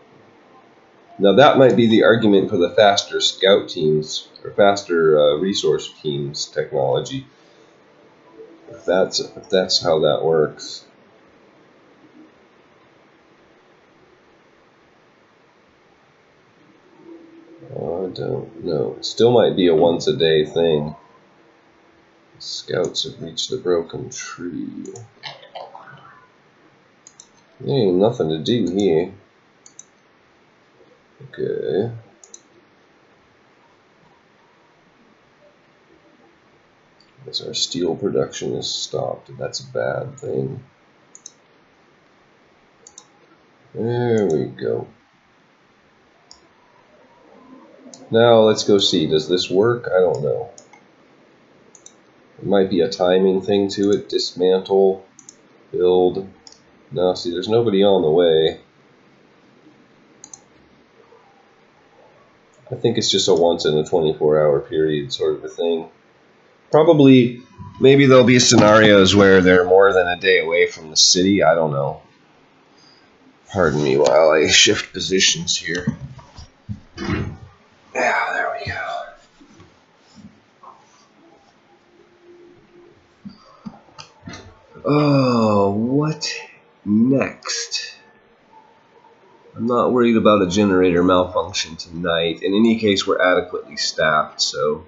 Speaker 1: Now that might be the argument for the faster scout teams, or faster resource teams technology. If that's how that works. I don't know. It still might be a once a day thing. Scouts have reached the broken tree. There ain't nothing to do here. Okay. Guess our steel production is stopped, and that's a bad thing. There we go. Now let's go see. Does this work? I don't know. There might be a timing thing to it. Dismantle, build. No, see, there's nobody on the way. I think it's just a once in a 24-hour period sort of a thing. Probably, maybe there'll be scenarios where they're more than a day away from the city. I don't know. Pardon me while I shift positions here. Yeah, there we go. Oh, what next? I'm not worried about a generator malfunction tonight. In any case, we're adequately staffed, so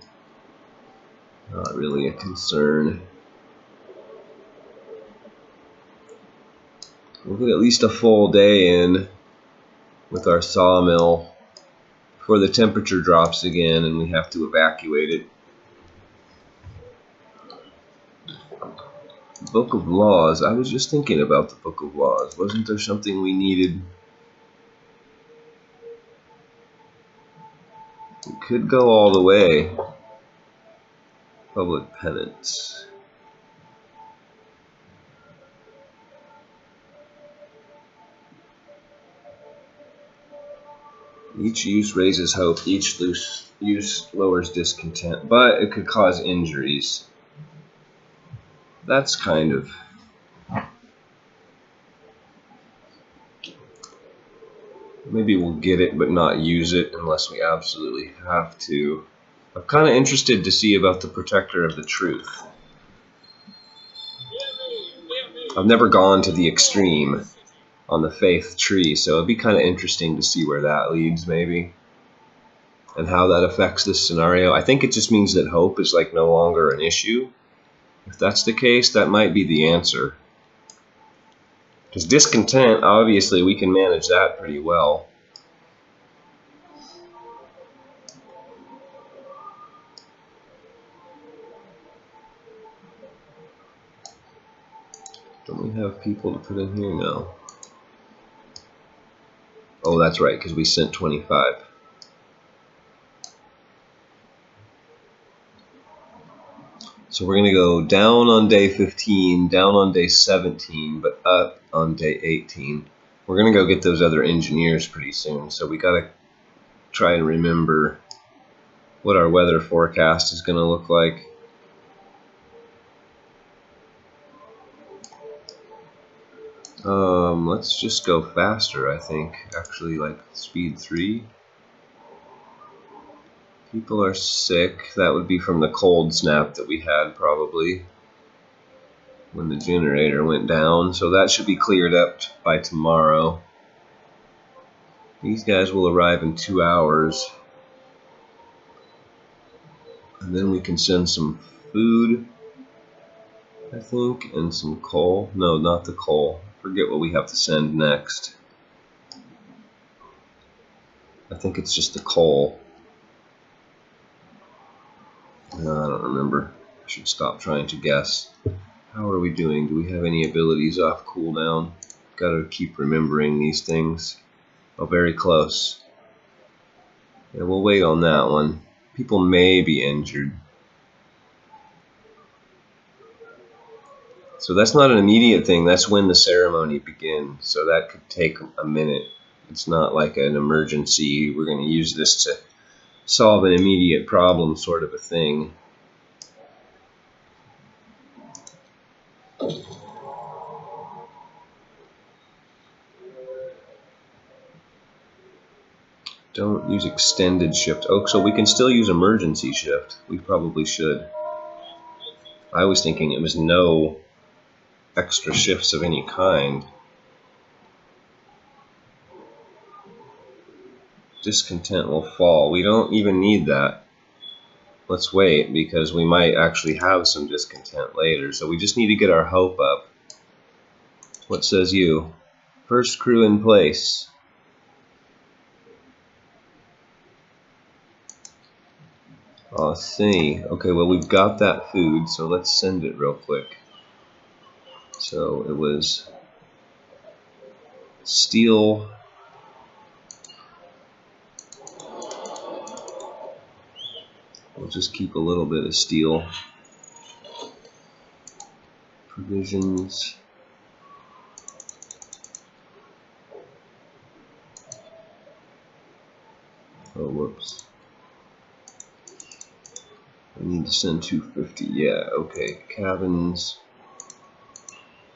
Speaker 1: not really a concern. We'll get at least a full day in with our sawmill before the temperature drops again and we have to evacuate it. Book of Laws. I was just thinking about the Book of Laws. Wasn't there something we needed? We could go all the way. Public penance. Each use raises hope, each use lowers discontent, but it could cause injuries. That's kind of... Maybe we'll get it but not use it unless we absolutely have to. I'm kind of interested to see about the Protector of the Truth. I've never gone to the extreme on the faith tree, so it'd be kind of interesting to see where that leads maybe and how that affects this scenario. I think it just means that hope is like no longer an issue. If that's the case, that might be the answer. Because discontent, obviously, we can manage that pretty well. Don't we have people to put in here? No. Oh, that's right, because we sent 25. So we're going to go down on day 15, down on day 17, but up on day 18. We're going to go get those other engineers pretty soon, so we got to try and remember what our weather forecast is going to look like. Let's just go faster, I think. Actually, like speed 3. People are sick. That would be from the cold snap that we had probably when the generator went down. So that should be cleared up by tomorrow. These guys will arrive in 2 hours. And then we can send some food, I think, and some coal. No, not the coal. Forget what we have to send next. I think it's just the coal. No, I don't remember. I should stop trying to guess. How are we doing? Do we have any abilities off cooldown? Gotta keep remembering these things. Oh, very close. Yeah, we'll wait on that one. People may be injured. So that's not an immediate thing. That's when the ceremony begins. So that could take a minute. It's not like an emergency. We're going to use this to solve an immediate problem sort of a thing. Don't use extended shift. Oh, so we can still use emergency shift. We probably should. I was thinking it was no extra shifts of any kind. Discontent will fall. We don't even need that. Let's wait, because we might actually have some discontent later. So we just need to get our hope up. What says you? First crew in place. Let's see. Okay, well, we've got that food, so let's send it real quick. So it was steel. We'll just keep a little bit of steel. Provisions. Oh, whoops. I need to send 250. Yeah, okay. Cabins.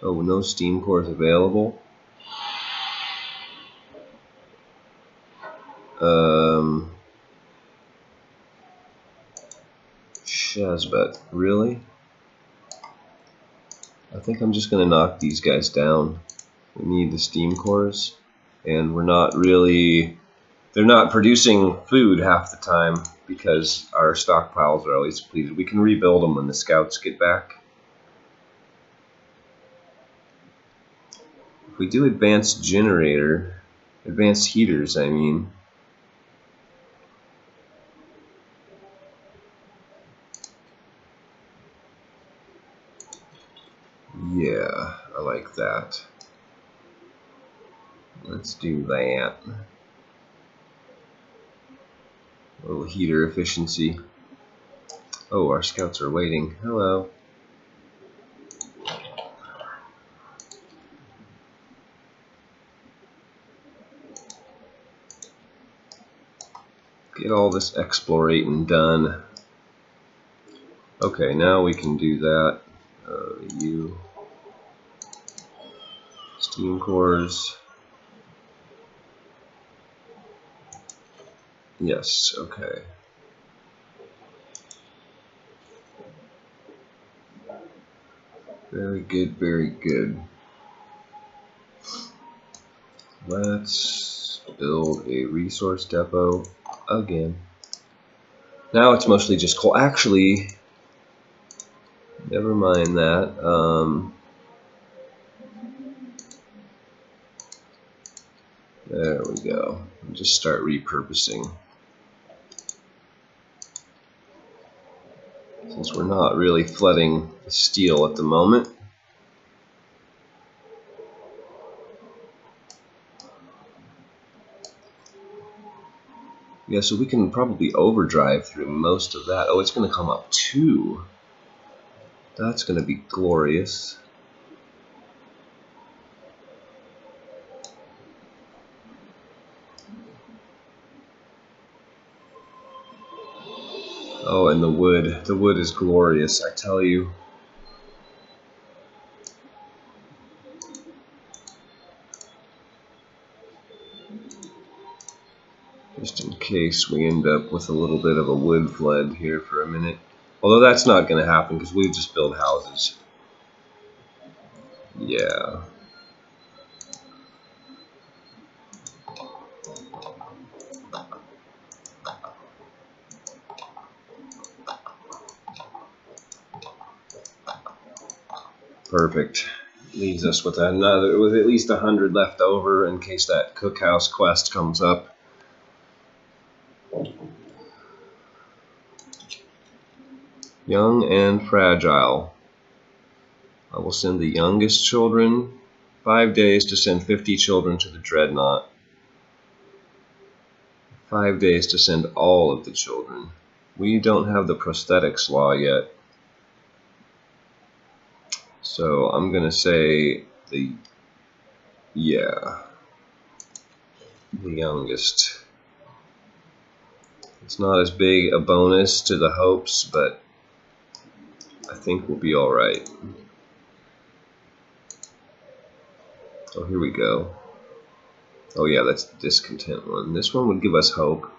Speaker 1: Oh, no steam cores available. Shazbet, really? I think I'm just gonna knock these guys down. We need the steam cores, and we're not really. They're not producing food half the time because our stockpiles are always depleted. We can rebuild them when the scouts get back. If we do advanced heaters, I mean. Yeah, I like that. Let's do that. A little heater efficiency. Oh, our scouts are waiting. Hello. Get all this explorating done. Okay, now we can do that. You steam cores. Yes, okay. Very good, very good. Let's build a resource depot again. Now it's mostly just coal. Actually, never mind that. There we go. Just start repurposing. Since we're not really flooding the steel at the moment. Yeah, so we can probably overdrive through most of that. Oh, it's going to come up 2. That's going to be glorious. Oh, and the wood. The wood is glorious, I tell you. Just in case we end up with a little bit of a wood flood here for a minute. Although that's not going to happen because we just build houses. Yeah. Perfect. Leaves us with at least 100 left over in case that cookhouse quest comes up. Young and fragile. I will send the youngest children 5 days to send 50 children to the dreadnought. 5 days to send all of the children. We don't have the prosthetics law yet. So I'm going to say the youngest. It's not as big a bonus to the hopes, but I think we'll be alright. Oh, here we go. Oh yeah, that's the discontent one. This one would give us hope.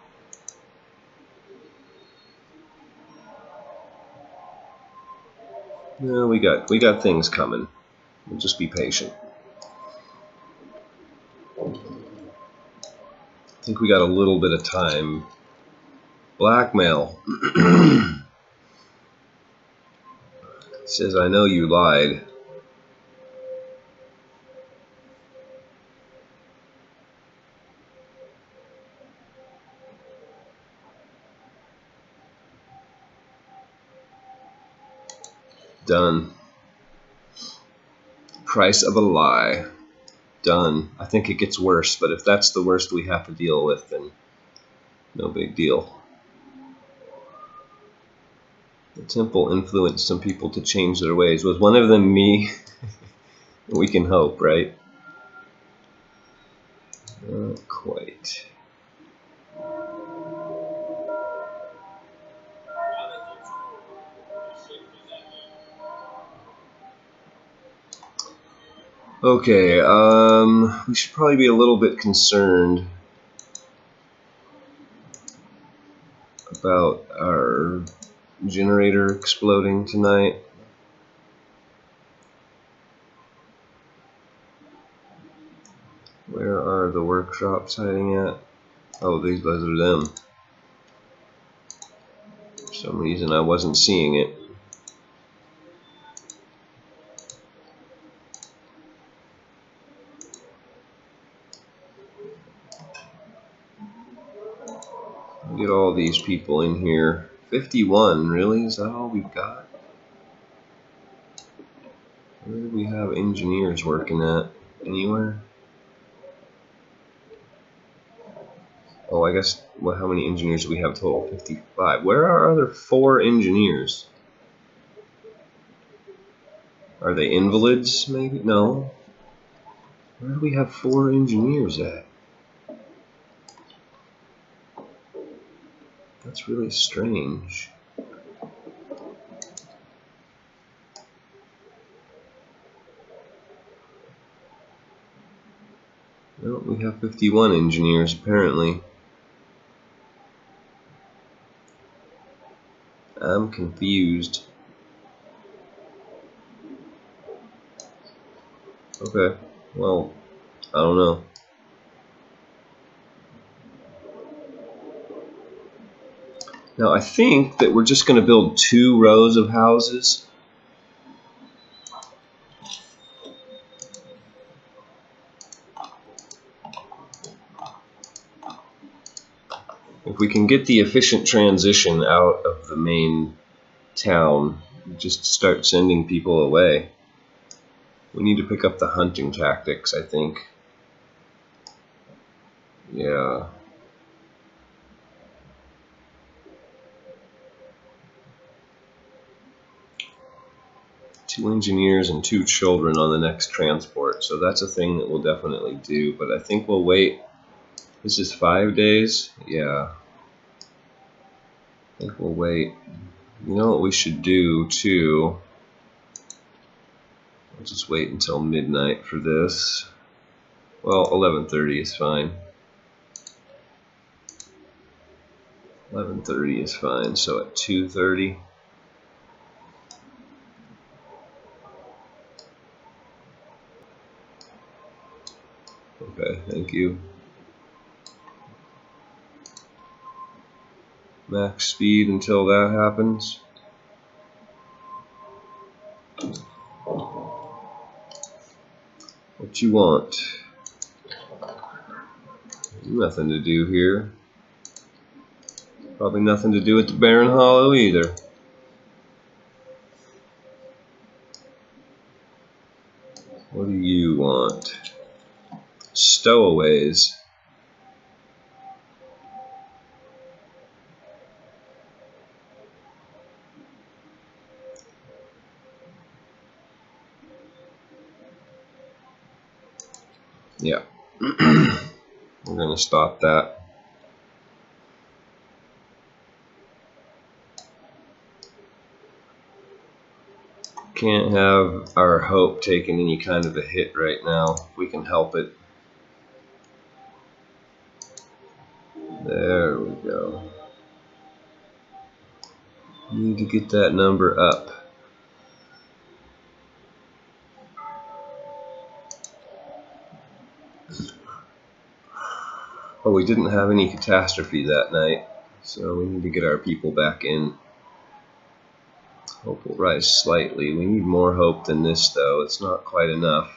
Speaker 1: No, we got things coming. We'll just be patient. I think we got a little bit of time. Blackmail. Says, I know you lied. Done. Price of a lie. Done. I think it gets worse, but if that's the worst we have to deal with, then no big deal. The temple influenced some people to change their ways. Was one of them me? We can hope, right? Not quite. Okay, we should probably be a little bit concerned about our generator exploding tonight. Where are the workshops hiding at? Oh, those are them. For some reason I wasn't seeing it. Get all these people in here. 51, really? Is that all we've got? Where do we have engineers working at? Anywhere? Oh, I guess, well, how many engineers do we have total? 55. Where are our other 4 engineers? Are they invalids, maybe? No. Where do we have 4 engineers at? That's really strange. Well, we have 51 engineers, apparently. I'm confused. Okay, well, I don't know. Now, I think that we're just going to build 2 rows of houses. If we can get the efficient transition out of the main town, just start sending people away. We need to pick up the hunting tactics, I think. Yeah. Two engineers and 2 children on the next transport, so that's a thing that we'll definitely do, but I think we'll wait. This is 5 days? Yeah. I think we'll wait. You know what we should do, too? I'll just wait until midnight for this. Well, 11:30 is fine. 11:30 is fine, so at 2:30. Okay, thank you. Max speed until that happens. What you want? Nothing to do here. Probably nothing to do with the Barren Hollow either. What do you want? Stowaways. Yeah. We're going to stop that. Can't have our hope taking any kind of a hit right now, if we can help it. There we go. Need to get that number up. Oh, we didn't have any catastrophe that night, so we need to get our people back in. Hope will rise slightly. We need more hope than this, though. It's not quite enough.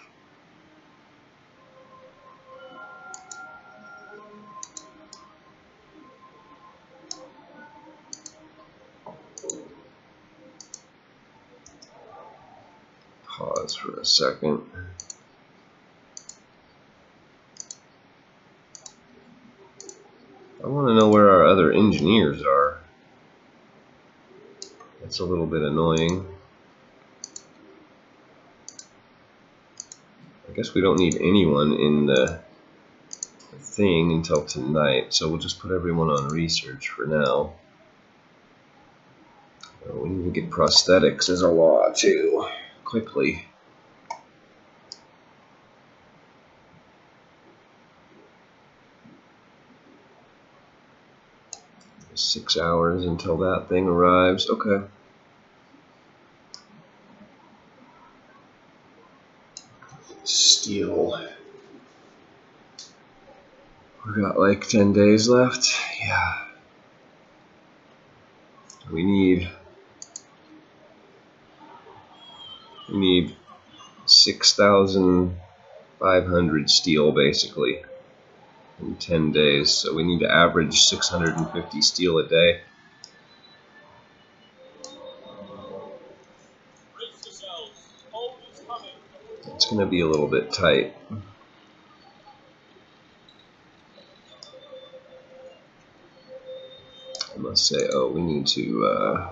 Speaker 1: pause for a second. I want to know where our other engineers are. That's a little bit annoying. I guess we don't need anyone in the thing until tonight, so we'll just put everyone on research for now. We need to get prosthetics as a law too, quickly. 6 hours until that thing arrives. Okay. Steel. We got like 10 days left. Yeah. We need 6,500 steel basically in 10 days. So we need to average 650 steel a day. It's going to be a little bit tight. I must say, oh, we need to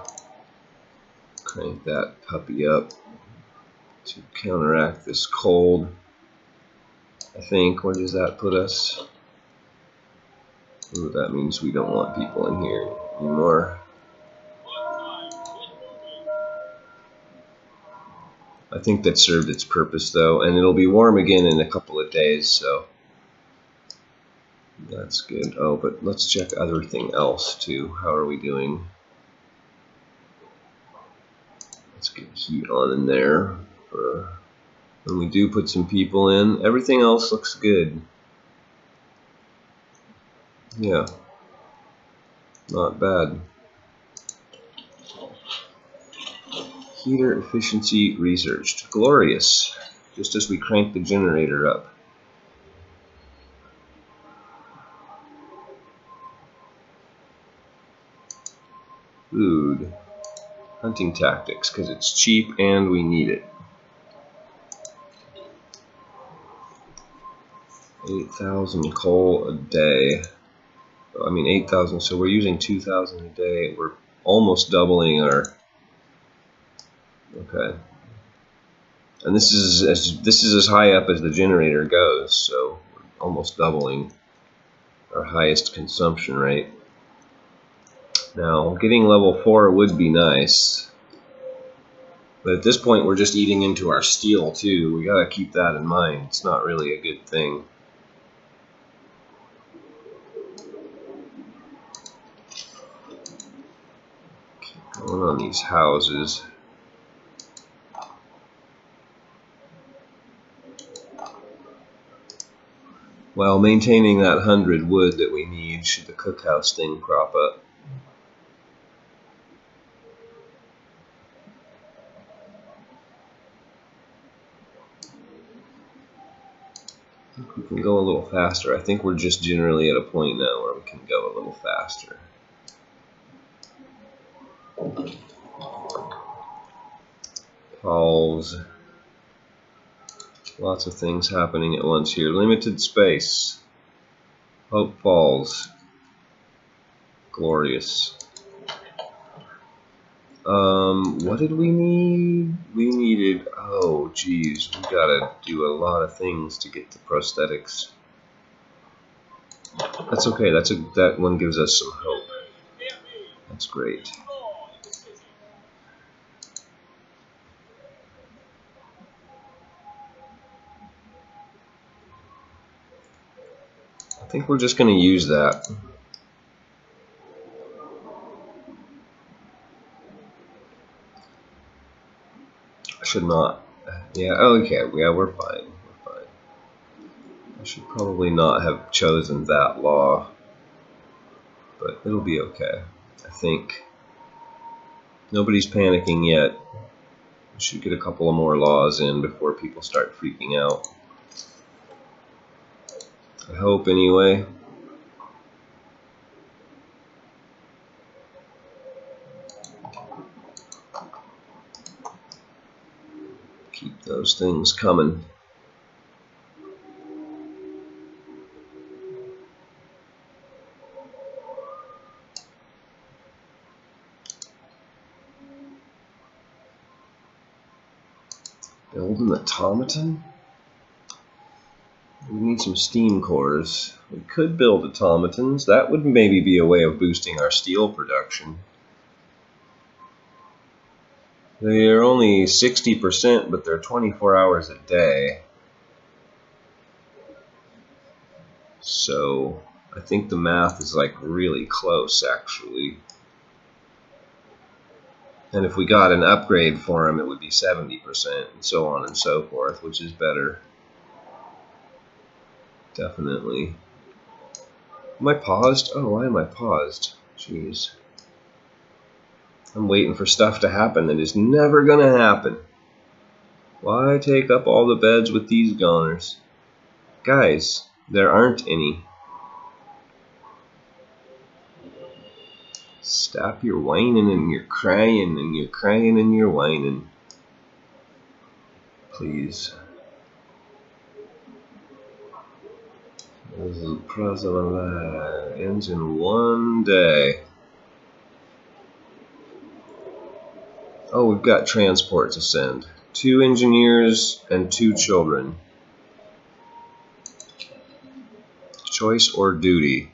Speaker 1: crank that puppy up to counteract this cold. I think, where does that put us? Ooh, that means we don't want people in here anymore. I think that served its purpose though, and it'll be warm again in a couple of days, so that's good. Oh, but let's check everything else too. How are we doing? Let's get heat on in there for when we do put some people in. Everything else looks good. Yeah, not bad. Heater efficiency researched. Glorious. Just as we crank the generator up. Food. Hunting tactics, because it's cheap and we need it. 8,000 coal a day. I mean 8,000, so we're using 2,000 a day. We're almost doubling our... Okay. And this is as high up as the generator goes, so we're almost doubling our highest consumption rate. Now, getting level 4 would be nice. But at this point, we're just eating into our steel, too. We gotta keep that in mind. It's not really a good thing. Keep going on these houses. While maintaining that 100 wood that we need should the cookhouse thing crop up. I think we can go a little faster. I think we're just generally at a point now where we can go a little faster. Falls. Lots of things happening at once here. Limited space. Hope Falls. Glorious. What did we need? We needed, oh geez, we gotta do a lot of things to get the prosthetics. That's okay, that one gives us some hope. That's great. I think we're just gonna use that. Should not. Yeah, okay, yeah, we're fine. We're fine. I should probably not have chosen that law, but it'll be okay. I think nobody's panicking yet. We should get a couple of more laws in before people start freaking out. I hope, anyway. Keep those things coming. Build an automaton? We need some steam cores. We could build automatons. That would maybe be a way of boosting our steel production. They're only 60%, but they're 24 hours a day. So I think the math is like really close, actually. And if we got an upgrade for them, it would be 70%, and so on and so forth, which is better. Definitely. Am I paused? Oh, why am I paused? Jeez. I'm waiting for stuff to happen that is never gonna happen. Why take up all the beds with these goners? Guys, there aren't any. Stop your whining and your crying and your crying and your whining. Please. This is the price of a life. Ends in one day. Oh, we've got transport to send. 2 engineers and 2 children. Choice or duty?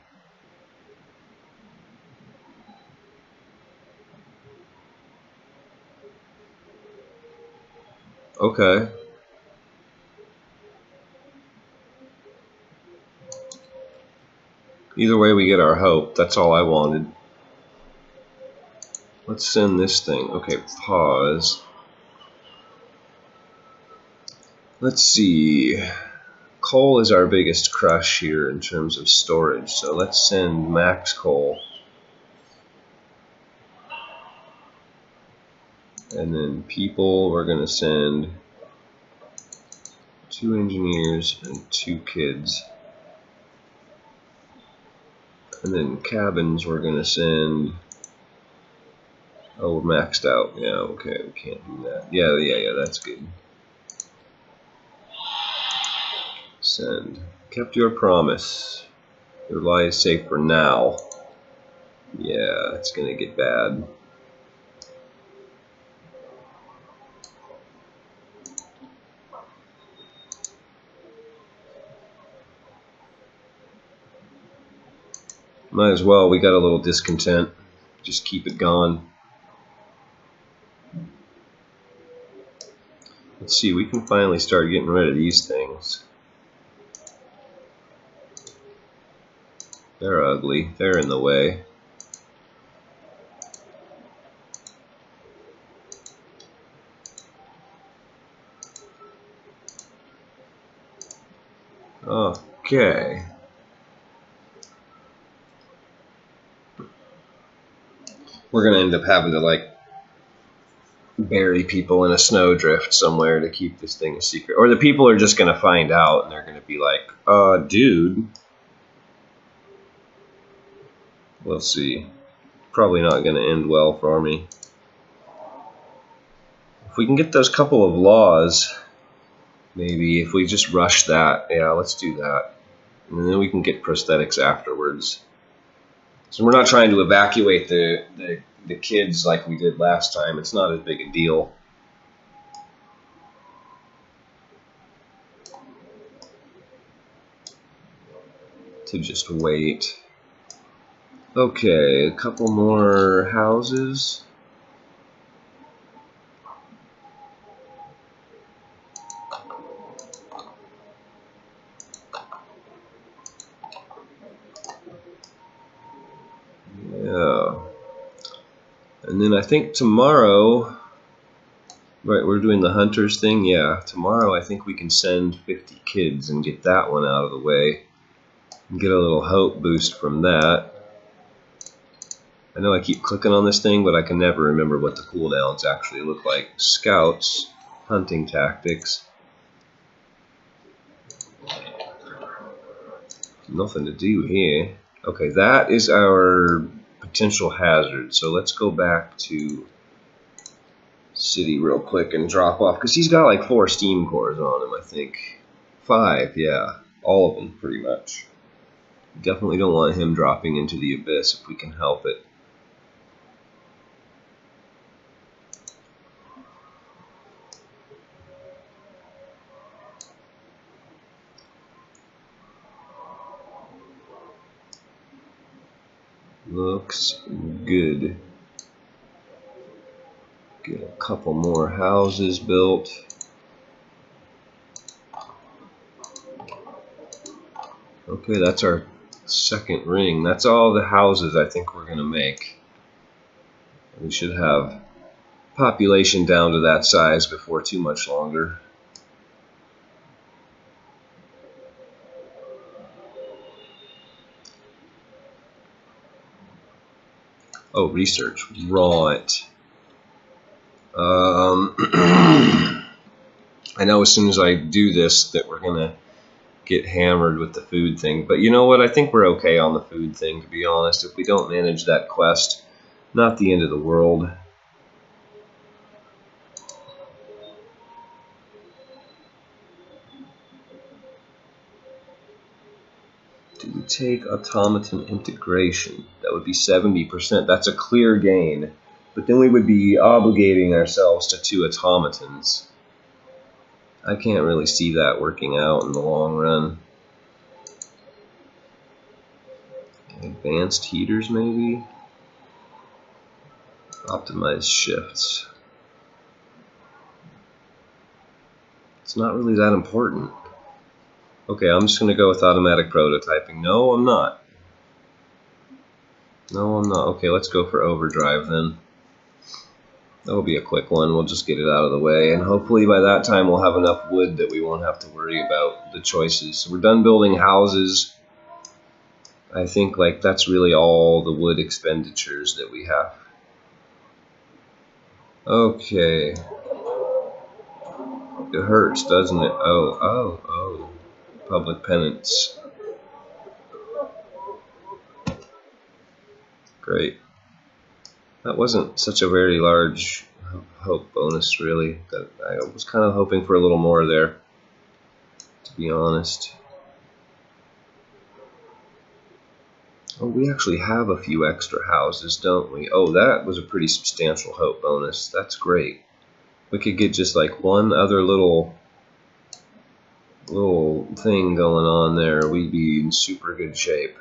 Speaker 1: Okay. Either way, we get our hope. That's all I wanted. Let's send this thing. Okay, pause. Let's see. Coal is our biggest crush here in terms of storage, so let's send max coal. And then people, we're going to send 2 engineers and 2 kids. And then cabins, we're going to send... Oh, we're maxed out. Yeah, okay, we can't do that. Yeah, that's good. Send. Kept your promise. Your lie is safe for now. Yeah, it's going to get bad. Might as well, we got a little discontent. Just keep it going. Let's see, we can finally start getting rid of these things. They're ugly. They're in the way. Okay. We're going to end up having to, like, bury people in a snowdrift somewhere to keep this thing a secret. Or the people are just going to find out and they're going to be like, dude. We'll see. Probably not going to end well for me. If we can get those couple of laws, maybe if we just rush that, yeah, let's do that. And then we can get prosthetics afterwards. So we're not trying to evacuate the kids like we did last time. It's not as big a deal. To just wait. Okay, a couple more houses. Yeah. And then I think tomorrow, right, we're doing the hunters thing. Yeah, tomorrow I think we can send 50 kids and get that one out of the way. And get a little hope boost from that. I know I keep clicking on this thing, but I can never remember what the cooldowns actually look like. Scouts, hunting tactics. Nothing to do here. Okay, that is our potential hazard. So let's go back to city real quick and drop off, because he's got like 4 steam cores on him, I think. 5, yeah. All of them, pretty much. Definitely don't want him dropping into the abyss if we can help it. Looks good. Get a couple more houses built. Okay, that's our second ring. That's all the houses I think we're going to make. We should have population down to that size before too much longer. Oh, research. Right. I know as soon as I do this that we're going to get hammered with the food thing. But you know what? I think we're okay on the food thing, to be honest. If we don't manage that quest, not the end of the world. Do we take automaton integration? That would be 70%. That's a clear gain. But then we would be obligating ourselves to 2 automatons. I can't really see that working out in the long run. Advanced heaters, maybe? Optimize shifts. It's not really that important. Okay, I'm just going to go with automatic prototyping. No, I'm not. No, I'm not. Okay, let's go for overdrive then. That'll be a quick one. We'll just get it out of the way. And hopefully by that time we'll have enough wood that we won't have to worry about the choices. So we're done building houses. I think like that's really all the wood expenditures that we have. Okay. It hurts, doesn't it? Oh. Public penance. Great. That wasn't such a very large hope bonus, really. I was kind of hoping for a little more there, to be honest. Oh, we actually have a few extra houses, don't we? Oh, that was a pretty substantial hope bonus. That's great. We could get just like one other little thing going on there. We'd be in super good shape.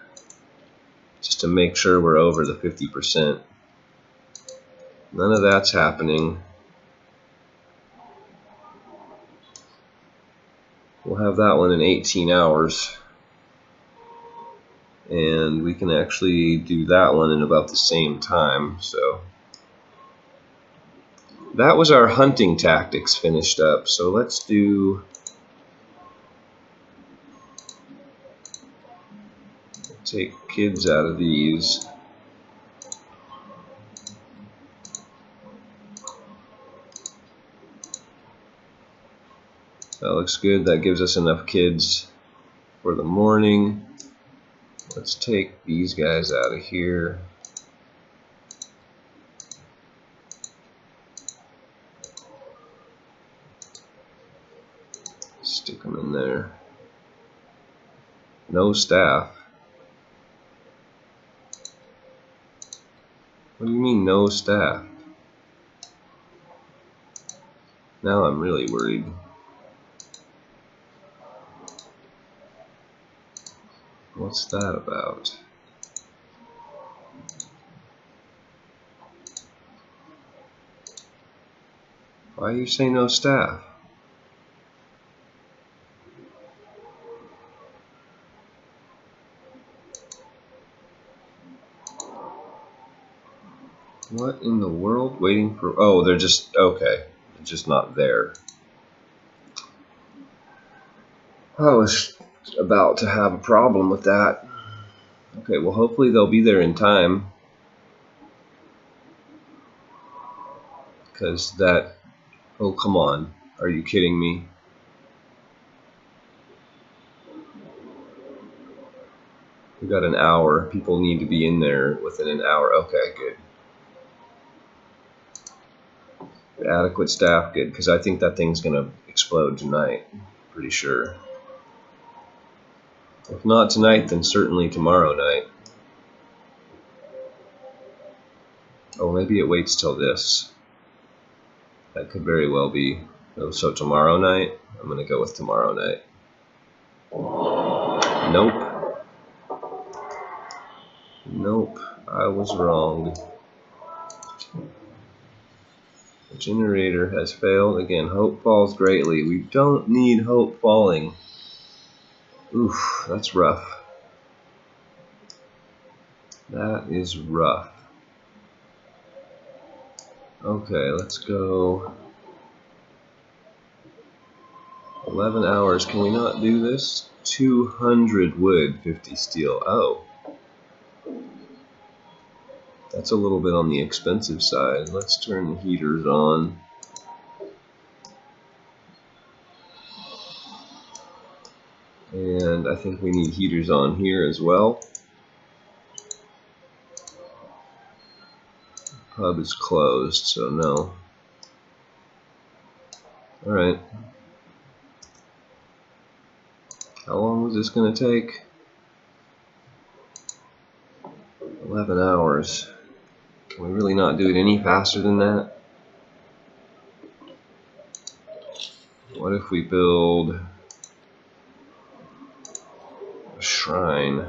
Speaker 1: Just to make sure we're over the 50%. None of that's happening. We'll have that one in 18 hours. And we can actually do that one in about the same time. So that was our hunting tactics finished up. So let's do... take kids out of these. That looks good. That gives us enough kids for the morning. Let's take these guys out of here. Stick them in there. No staff. What do you mean no staff? Now I'm really worried. What's that about? Why you say no staff? What in the world? Waiting for... oh, they're just... okay. They're just not there. I was about to have a problem with that. Okay, well hopefully they'll be there in time. Because that... oh, come on. Are you kidding me? We got an hour. People need to be in there within an hour. Okay, good. Adequate staff, good, because I think that thing's gonna explode tonight. Pretty sure. If not tonight, then certainly tomorrow night. Oh, maybe it waits till this. That could very well be. Oh, so tomorrow night? I'm gonna go with tomorrow night. Nope. Nope. I was wrong. The generator has failed. Again, hope falls greatly. We don't need hope falling. Oof, that's rough. That is rough. Okay, let's go. 11 hours. Can we not do this? 200 wood, 50 steel. Oh. That's a little bit on the expensive side. Let's turn the heaters on. And I think we need heaters on here as well. Pub is closed, so no. Alright. How long was this going to take? 11 hours. Can we really not do it any faster than that? What if we build a shrine?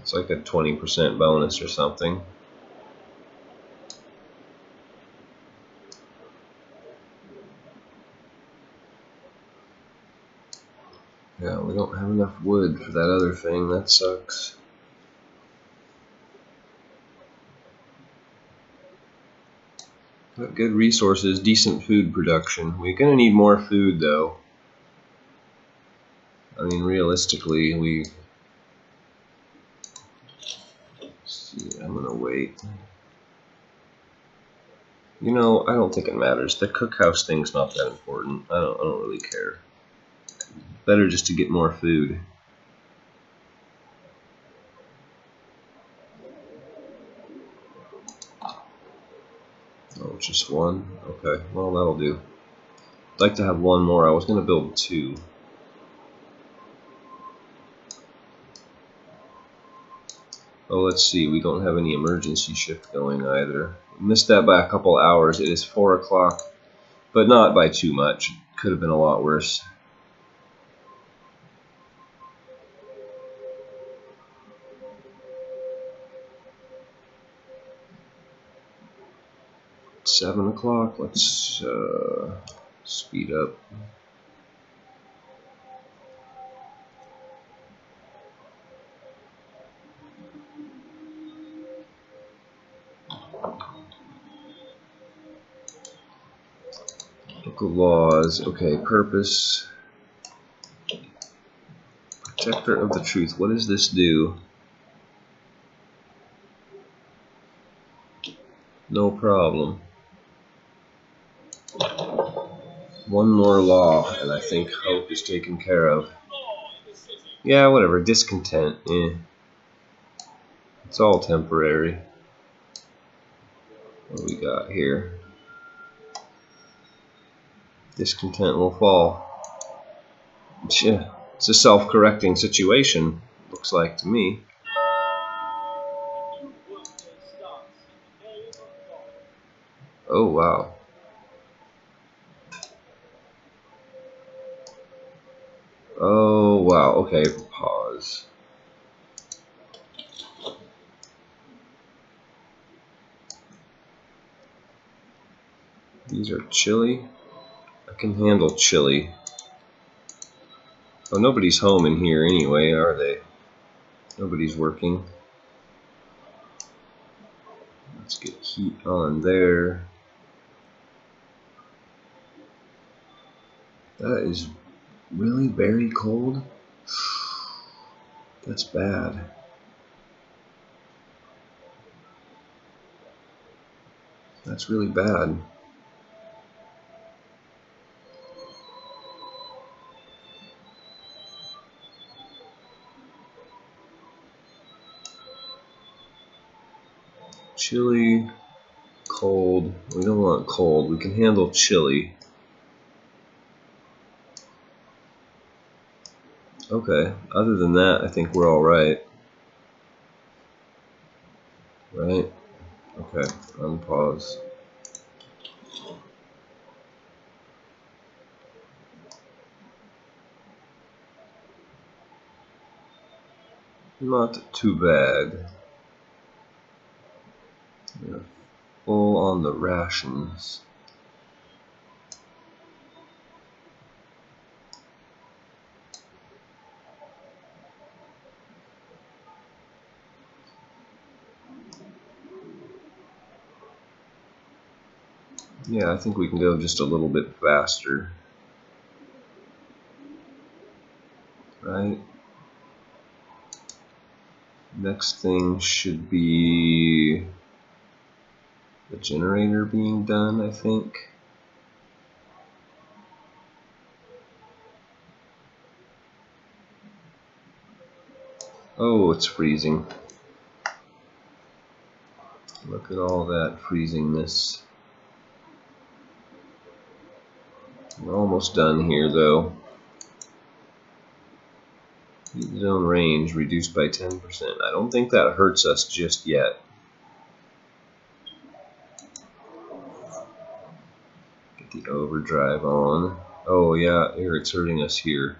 Speaker 1: It's like a 20% bonus or something. Yeah, we don't have enough wood for that other thing. That sucks. Got good resources, decent food production. We're gonna need more food though. I mean, realistically, let's see, I'm gonna wait. You know, I don't think it matters. The cookhouse thing's not that important. I don't really care. Better just to get more food. Oh, just one? Okay, well that'll do. I'd like to have one more. I was going to build two. Oh, let's see. We don't have any emergency shift going either. Missed that by a couple hours. It is 4 o'clock, but not by too much. Could have been a lot worse. It's 7 o'clock. Let's speed up. Local laws. Okay, purpose. Protector of the truth. What does this do? No problem. One more law, and I think hope is taken care of. Yeah, whatever. Discontent. It's all temporary. What do we got here? Discontent will fall. Yeah, it's a self-correcting situation, looks like to me. Oh, wow. Oh, wow. Okay, pause. These are chili. I can handle chili. Oh, nobody's home in here anyway, are they? Nobody's working. Let's get heat on there. That is really very cold. That's bad. That's really bad. Chili. cold. We don't want cold. We can handle chilly. Okay, other than that, I think we're alright. Right? Okay, unpause. Not too bad. We're full on the rations. Yeah, I think we can go just a little bit faster. Right? Next thing should be the generator being done, I think. Oh, it's freezing. Look at all that freezingness. We're almost done here, though. Heat zone range reduced by 10%. I don't think that hurts us just yet. Get the overdrive on. Oh yeah, here it's hurting us here.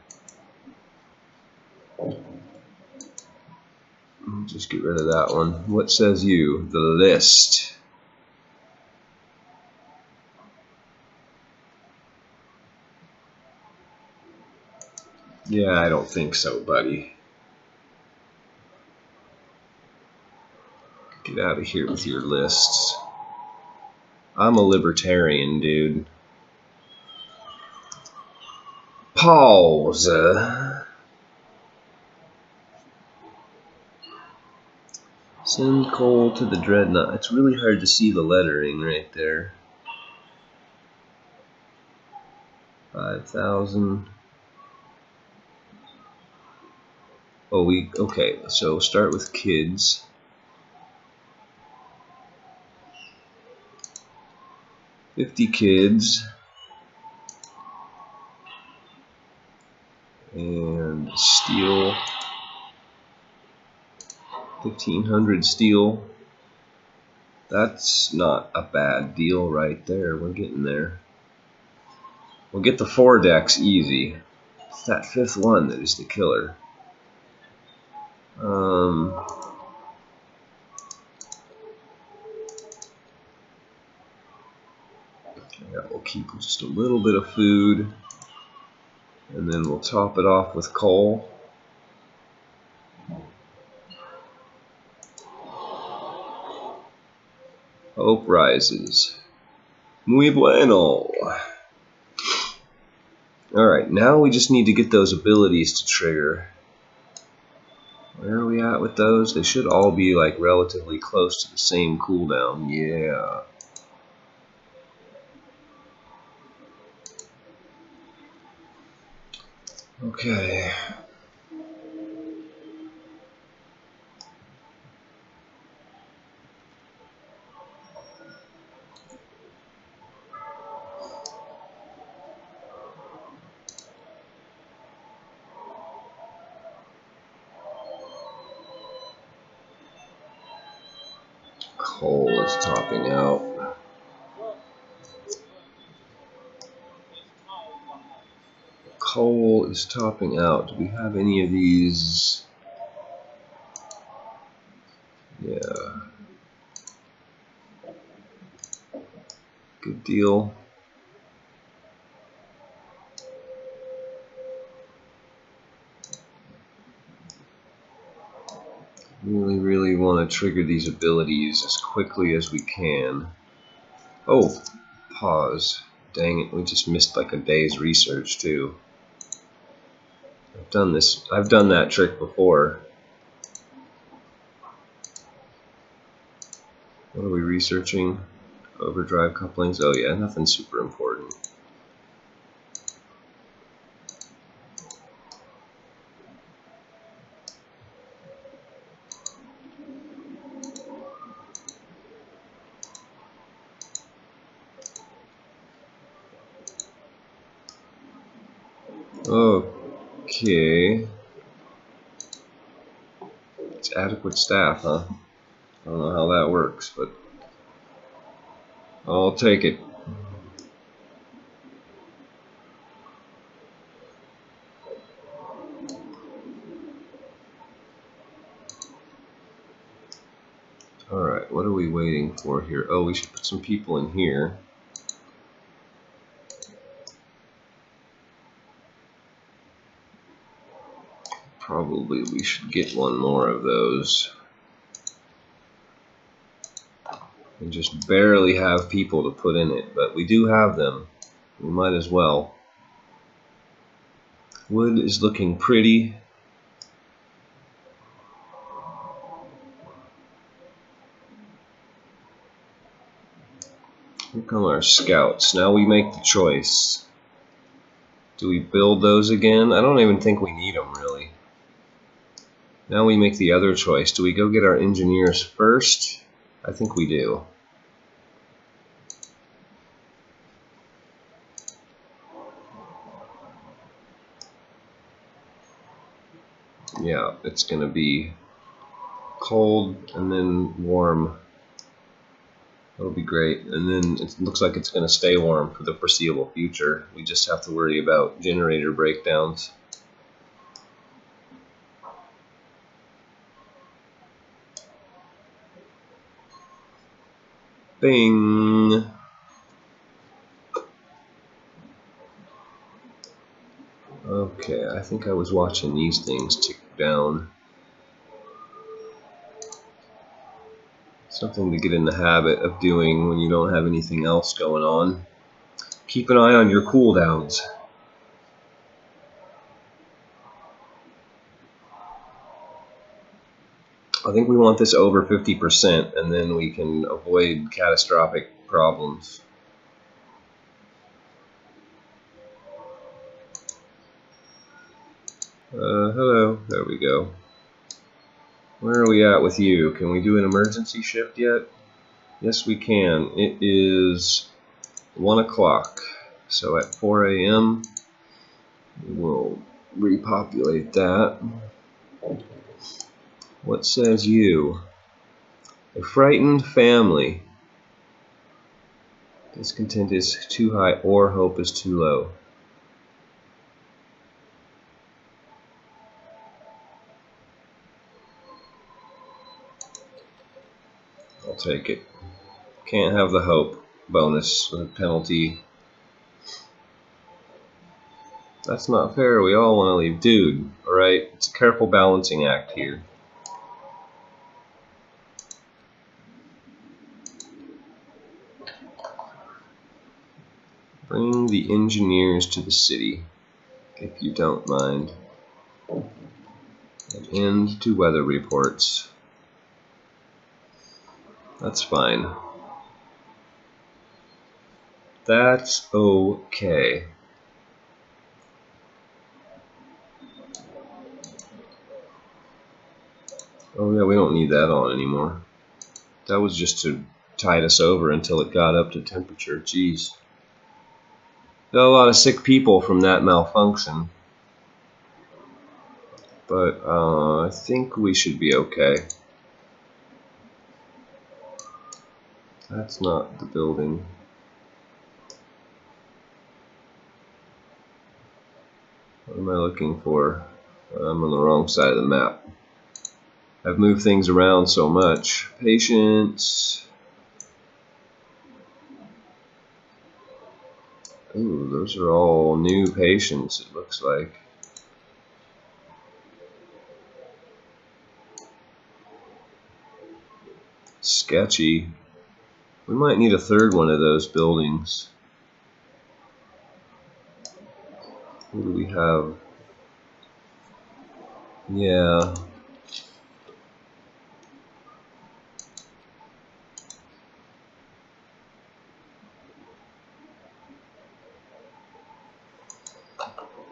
Speaker 1: Just get rid of that one. What says you? The list. Yeah, I don't think so, buddy. Get out of here with your lists. I'm a libertarian, dude. Pause. Send coal to the dreadnought. It's really hard to see the lettering right there. 5,000. Oh, okay, so start with kids. $50 kids. And steel. 1,500 steel. That's not a bad deal right there. We're getting there. We'll get the 4 decks easy. It's that 5th one that is the killer. Yeah, we'll keep just a little bit of food, and then we'll top it off with coal. Hope rises. Muy bueno. Alright, now we just need to get those abilities to trigger. Where are we at with those? They should all be like relatively close to the same cooldown. Yeah. Okay. Coal is topping out. Coal is topping out. Do we have any of these? Yeah. Good deal. Really want to trigger these abilities as quickly as we can. Oh, pause. Dang it, we just missed like a day's research too. I've done that trick before. What are we researching? Overdrive couplings? Oh yeah, nothing super important. Okay. It's adequate staff, huh? I don't know how that works, but I'll take it. Alright, what are we waiting for here? Oh, we should put some people in here. Probably we should get one more of those. And just barely have people to put in it, but we do have them. We might as well. Wood is looking pretty. Here come our scouts. Now we make the choice. Do we build those again? I don't even think we need them, really. Now we make the other choice. Do we go get our engineers first? I think we do. Yeah, it's going to be cold and then warm. That'll be great. And then it looks like it's going to stay warm for the foreseeable future. We just have to worry about generator breakdowns. Bing! Okay, I think I was watching these things tick down. Something to get in the habit of doing when you don't have anything else going on. Keep an eye on your cooldowns. I think we want this over 50%, and then we can avoid catastrophic problems. Hello. There we go. Where are we at with you? Can we do an emergency shift yet? Yes, we can. It is 1 o'clock. So at 4 a.m. we'll repopulate that. What says you? A frightened family. Discontent is too high or hope is too low. I'll take it. Can't have the hope bonus with a penalty. That's not fair. We all want to leave. Dude, alright? It's a careful balancing act here. Bring the engineers to the city, if you don't mind. And end to weather reports. That's fine. That's okay. Oh yeah, we don't need that on anymore. That was just to tide us over until it got up to temperature. Jeez. Got a lot of sick people from that malfunction. But I think we should be okay. That's not the building. What am I looking for? I'm on the wrong side of the map. I've moved things around so much. Patience. Ooh, those are all new patients, it looks like. Sketchy. We might need a third one of those buildings. What do we have? Yeah.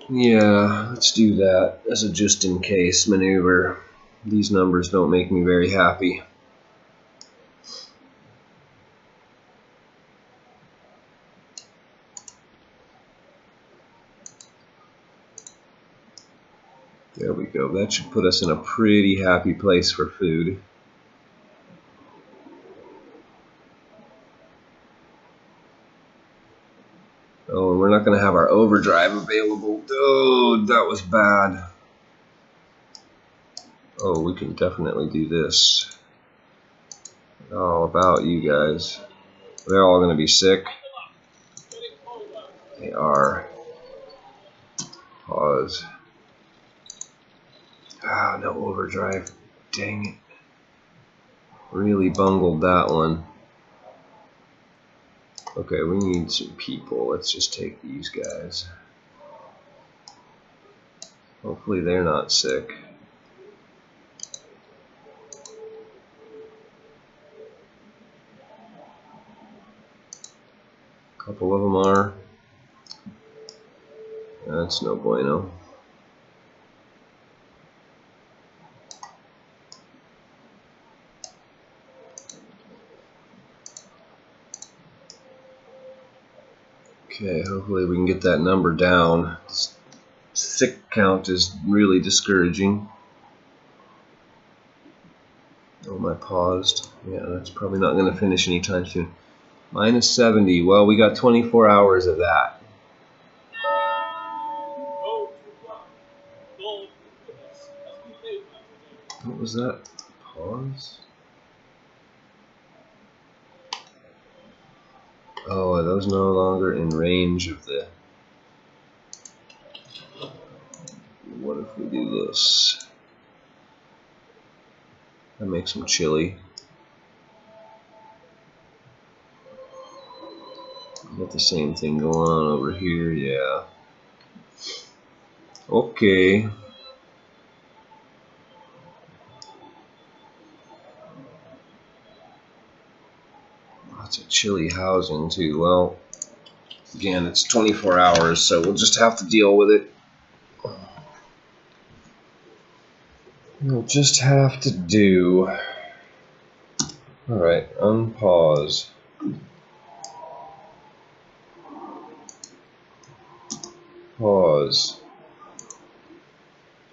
Speaker 1: Yeah, let's do that as a just-in-case maneuver. These numbers don't make me very happy. There we go. That should put us in a pretty happy place for food. Oh, and we're not going to have our overdrive available. Oh, that was bad. Oh, we can definitely do this. All about you guys. They're all going to be sick. They are. Pause. Ah, no overdrive. Dang it. Really bungled that one. Okay, we need some people. Let's just take these guys. Hopefully they're not sick. A couple of them are. That's no bueno. Okay, hopefully we can get that number down. This sick count is really discouraging. Oh, my paused. Yeah, that's probably not going to finish anytime soon. Minus 70. Well, we got 24 hours of that. What was that? Pause? Oh, are those no longer in range of the... What if we do this? That makes them chilly. Got the same thing going on over here, yeah. Okay. Lots of chilly housing too. Well, again, it's 24 hours, so we'll just have to deal with it. We'll just have to do. Alright, unpause. Pause.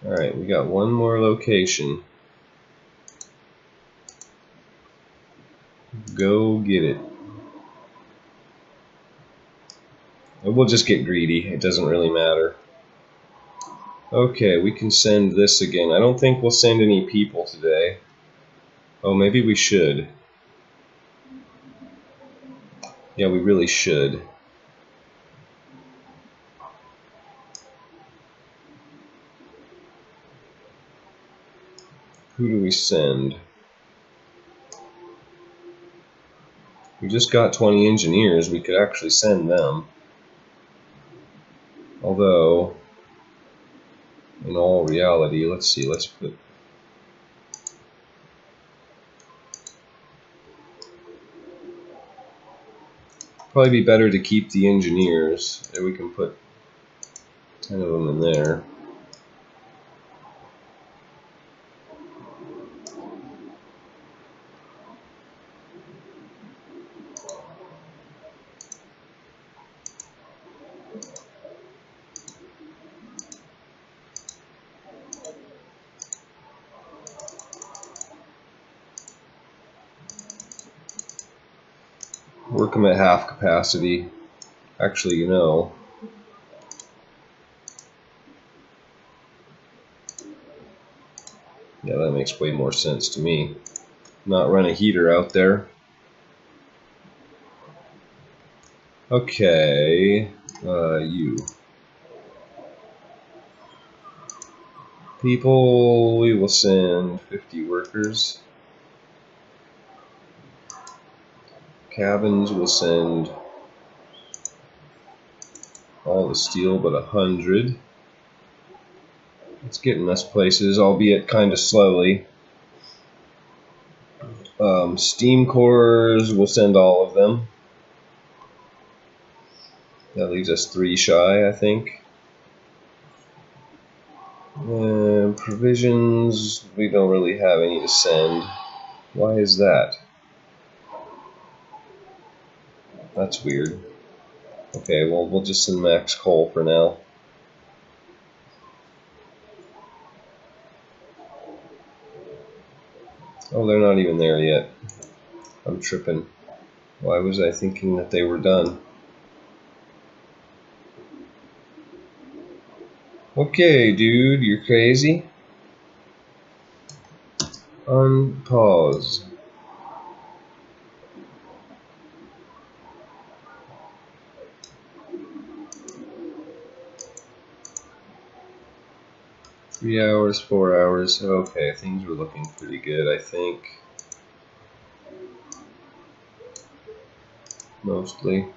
Speaker 1: Alright, we got one more location. Go get it. We'll just get greedy. It doesn't really matter. Okay, we can send this again. I don't think we'll send any people today. Oh, maybe we should. Yeah, we really should. Who do we send? We just got 20 engineers. We could actually send them. Although, in all reality, let's see, let's put... Probably be better to keep the engineers. And we can put 10 of them in there. Work them at half capacity. Actually, you know. Yeah, that makes way more sense to me. Not run a heater out there. Okay, you. People, we will send 50 workers. Cabins will send all the steel but 100. It's getting us places, albeit kind of slowly. Steam cores, we'll send all of them. That leaves us 3 shy, I think. Provisions, we don't really have any to send. Why is that? That's weird. Okay, well, we'll just send max coal for now. Oh, they're not even there yet. I'm tripping. Why was I thinking that they were done? Okay, dude, you're crazy. Unpause. Three hours, 4 hours. Okay, things were looking pretty good, I think. Mostly.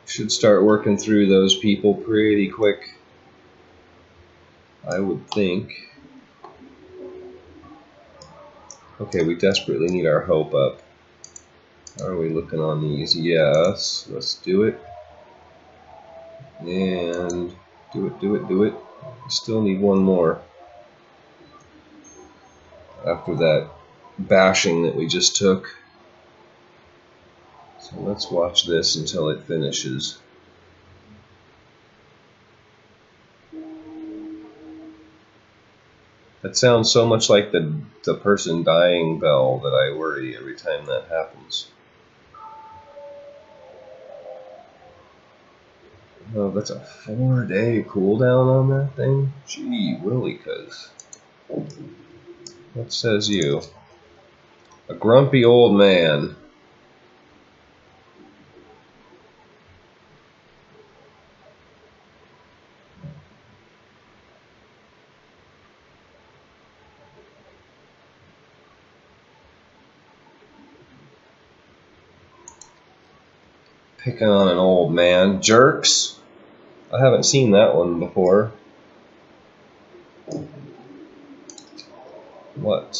Speaker 1: Should start working through those people pretty quick, I would think. Okay, we desperately need our hope up. How are we looking on these? Yes, let's do it. And do it. Still need one more. After that bashing that we just took. So let's watch this until it finishes. That sounds so much like the person dying bell that I worry every time that happens. Oh, that's a 4-day cooldown on that thing? Gee willikers. What says you? A grumpy old man. Picking on an old man. Jerks? I haven't seen that one before. What?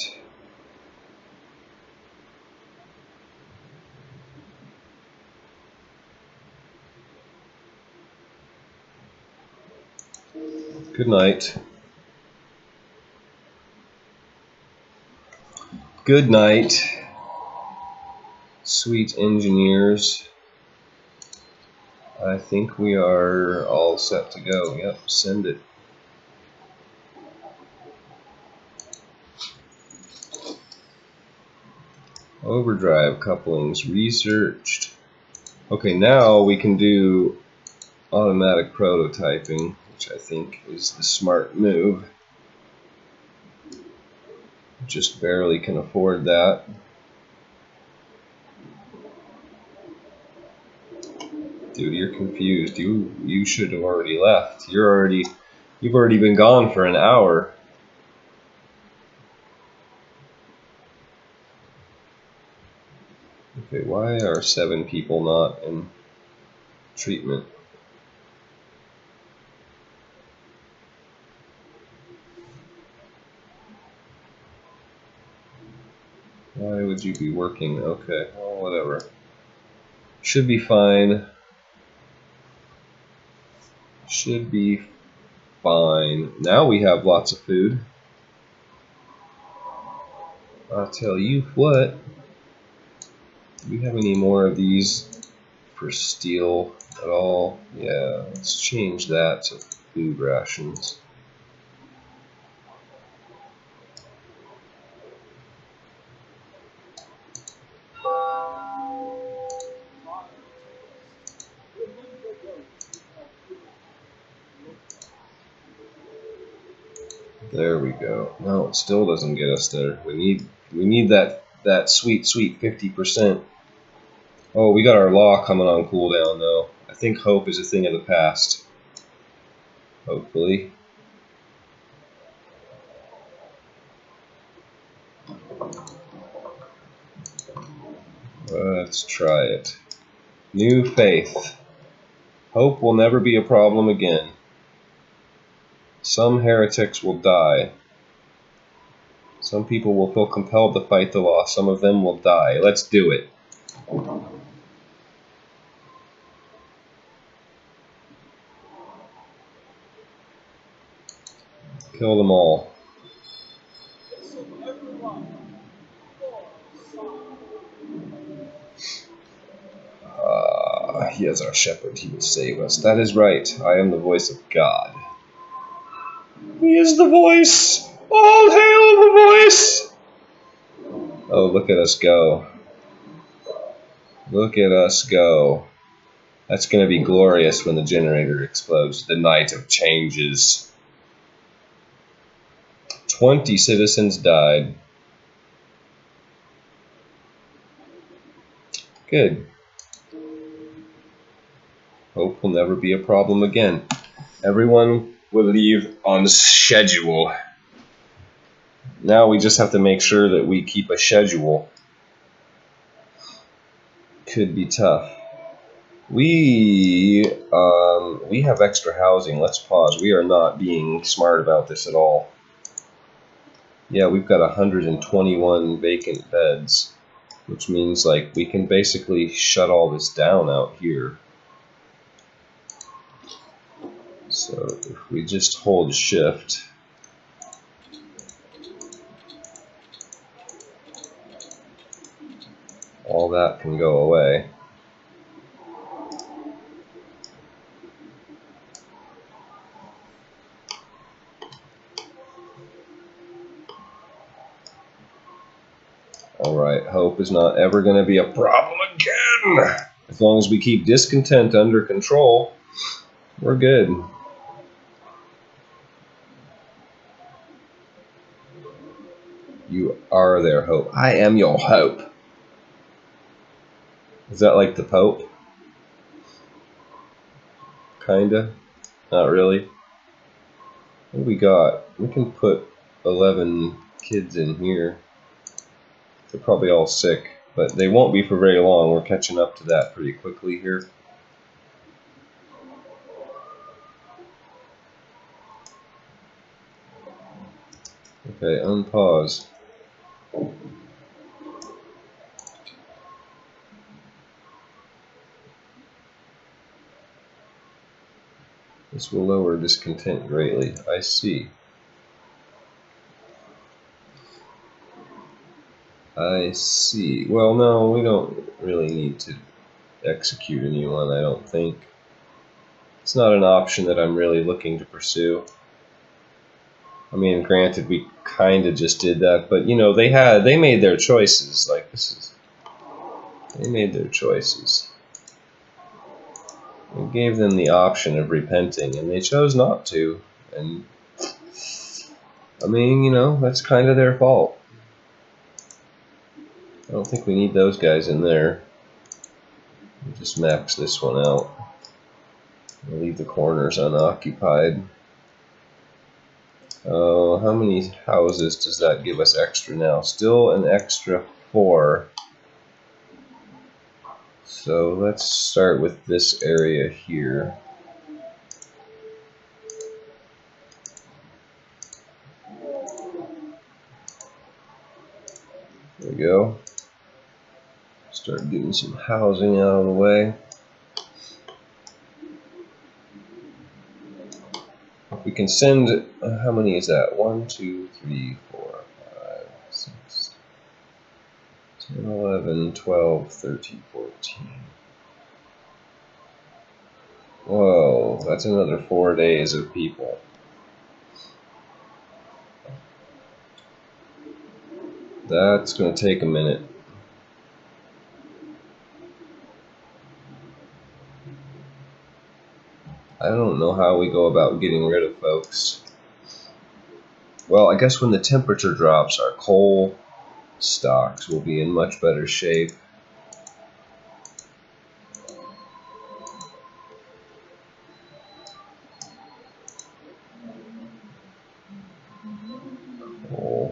Speaker 1: Good night. Good night, sweet engineers. I think we are all set to go. Yep, send it. Overdrive couplings researched. Okay, now we can do automatic prototyping, which I think is the smart move. Just barely can afford that. Dude, you're confused. You should have already left. You've already been gone for an hour. Okay, why are 7 people not in treatment? Why would you be working? Okay, well, whatever. Should be fine. Should be fine. Now we have lots of food. I'll tell you what. Do we have any more of these for steel at all? Yeah, let's change that to food rations. There we go. No, it still doesn't get us there. We need that sweet 50%. Oh, we got our law coming on cooldown though. I think hope is a thing of the past. Hopefully. Let's try it. New faith. Hope will never be a problem again. Some heretics will die. Some people will feel compelled to fight the law. Some of them will die. Let's do it. Kill them all. He is our shepherd. He will save us. That is right. I am the voice of God. He is the voice. All hail the voice. Oh, look at us go. Look at us go. That's going to be glorious when the generator explodes. The night of changes. 20 citizens died. Good. Hope will never be a problem again. Everyone will leave on schedule. Now we just have to make sure that we keep a schedule. Could be tough. We have extra housing. Let's pause. We are not being smart about this at all. Yeah, we've got 121 vacant beds, which means like we can basically shut all this down out here. So if we just hold shift, all that can go away. Alright, hope is not ever going to be a problem again. As long as we keep discontent under control, we're good. You are their hope. I am your hope. Is that like the Pope? Kinda. Not really. What do we got? We can put 11 kids in here. They're probably all sick, but they won't be for very long. We're catching up to that pretty quickly here. Okay, unpause. This will lower discontent greatly. I see. I see. Well, no, we don't really need to execute anyone, I don't think. It's not an option that I'm really looking to pursue. I mean, granted, we kind of just did that, but you know, they made their choices. Like they made their choices. We gave them the option of repenting, and they chose not to. And I mean, you know, that's kind of their fault. I don't think we need those guys in there. We'll just max this one out. We'll leave the corners unoccupied. Oh, how many houses does that give us extra now? Still an extra 4. So let's start with this area here. There we go. Start getting some housing out of the way. If we can send, how many is that? 1, 2, 3, 4, 5, 6, 10, 11, 12, 13, 14. Whoa, that's another 4 days of people. That's going to take a minute. I don't know how we go about getting rid of folks. Well, I guess when the temperature drops, our coal stocks will be in much better shape. Coal.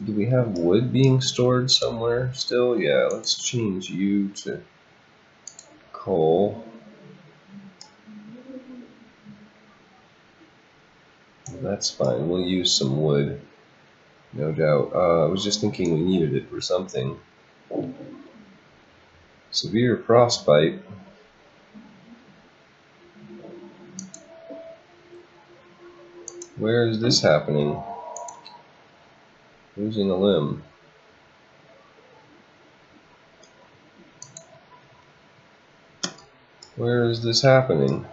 Speaker 1: Do we have wood being stored somewhere still? Yeah, let's change you to coal. That's fine, we'll use some wood, no doubt. I was just thinking we needed it for something. Severe frostbite. Where is this happening? Losing a limb. Where is this happening?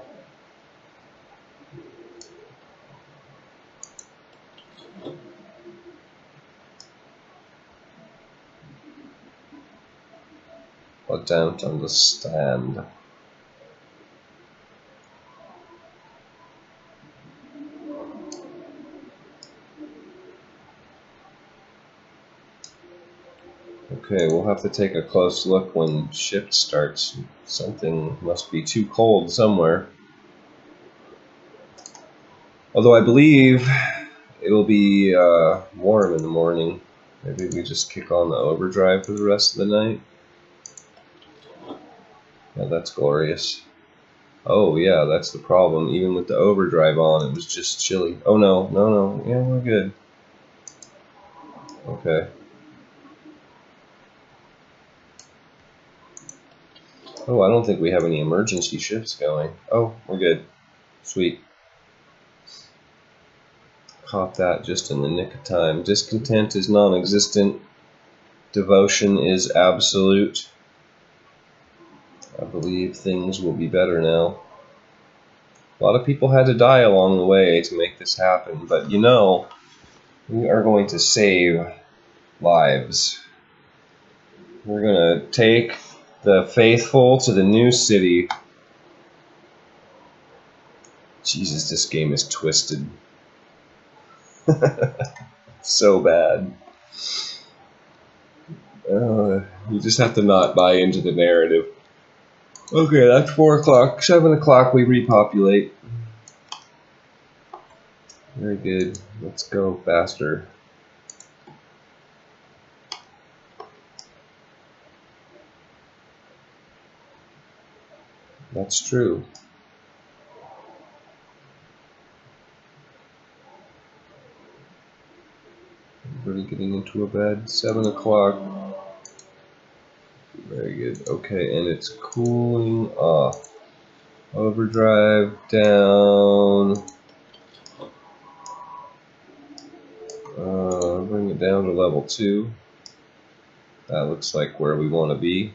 Speaker 1: don't understand. Okay, we'll have to take a close look when shift starts. Something must be too cold somewhere. Although I believe it will be warm in the morning. Maybe we just kick on the overdrive for the rest of the night. Yeah, that's glorious. Oh yeah, that's the problem. Even with the overdrive on, it was just chilly. Oh no, no, no. Yeah, we're good. Okay. Oh, I don't think we have any emergency shifts going. Oh, we're good. Sweet. Caught that just in the nick of time. Discontent is non-existent. Devotion is absolute. I believe things will be better now. A lot of people had to die along the way to make this happen, but you know, we are going to save lives. We're going to take the faithful to the new city. Jesus, this game is twisted. So bad. You just have to not buy into the narrative. Okay, that's 4 o'clock. 7 o'clock, we repopulate. Very good. Let's go faster. That's true. Everybody getting into a bed. 7 o'clock. Very good. Okay, and it's cooling off. Overdrive down. Bring it down to level 2. That looks like where we want to be.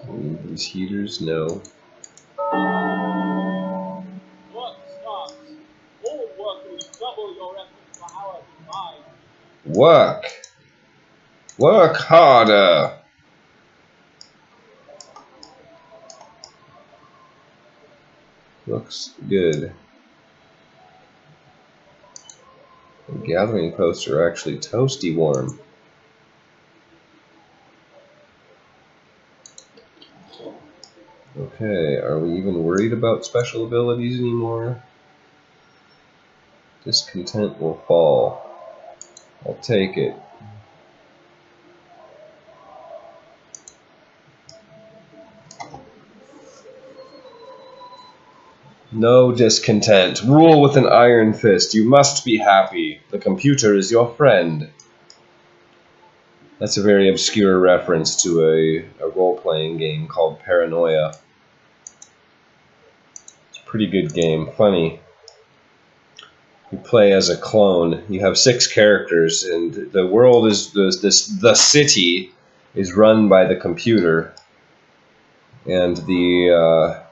Speaker 1: Need these heaters? No.
Speaker 2: Work starts. All workers double your efforts per hour combined.
Speaker 1: Work! Work harder! Looks good. The gathering posts are actually toasty warm. Okay, are we even worried about special abilities anymore? Discontent will fall. I'll take it. No discontent. Rule with an iron fist. You must be happy. The computer is your friend. That's a very obscure reference to a role-playing game called Paranoia. It's a pretty good game. Funny. You play as a clone. You have 6 characters, and the world is the city is run by the computer, and the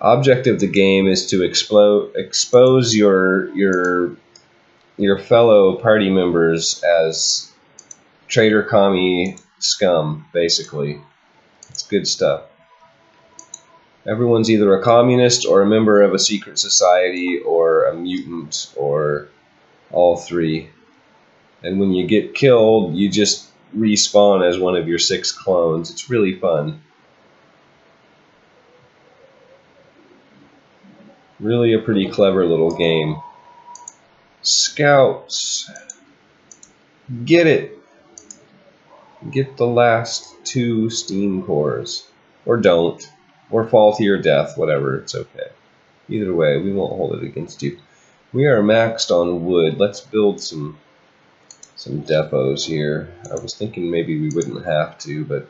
Speaker 1: object of the game is to expose your fellow party members as traitor commie scum. Basically, it's good stuff. Everyone's either a communist or a member of a secret society or a mutant or all 3. And when you get killed, you just respawn as one of your 6 clones. It's really fun. Really a pretty clever little game. Scouts. Get it. Get the last 2 steam cores. Or don't. Or fall to your death. Whatever. It's okay. Either way, we won't hold it against you. We are maxed on wood. Let's build some depots here. I was thinking maybe we wouldn't have to, but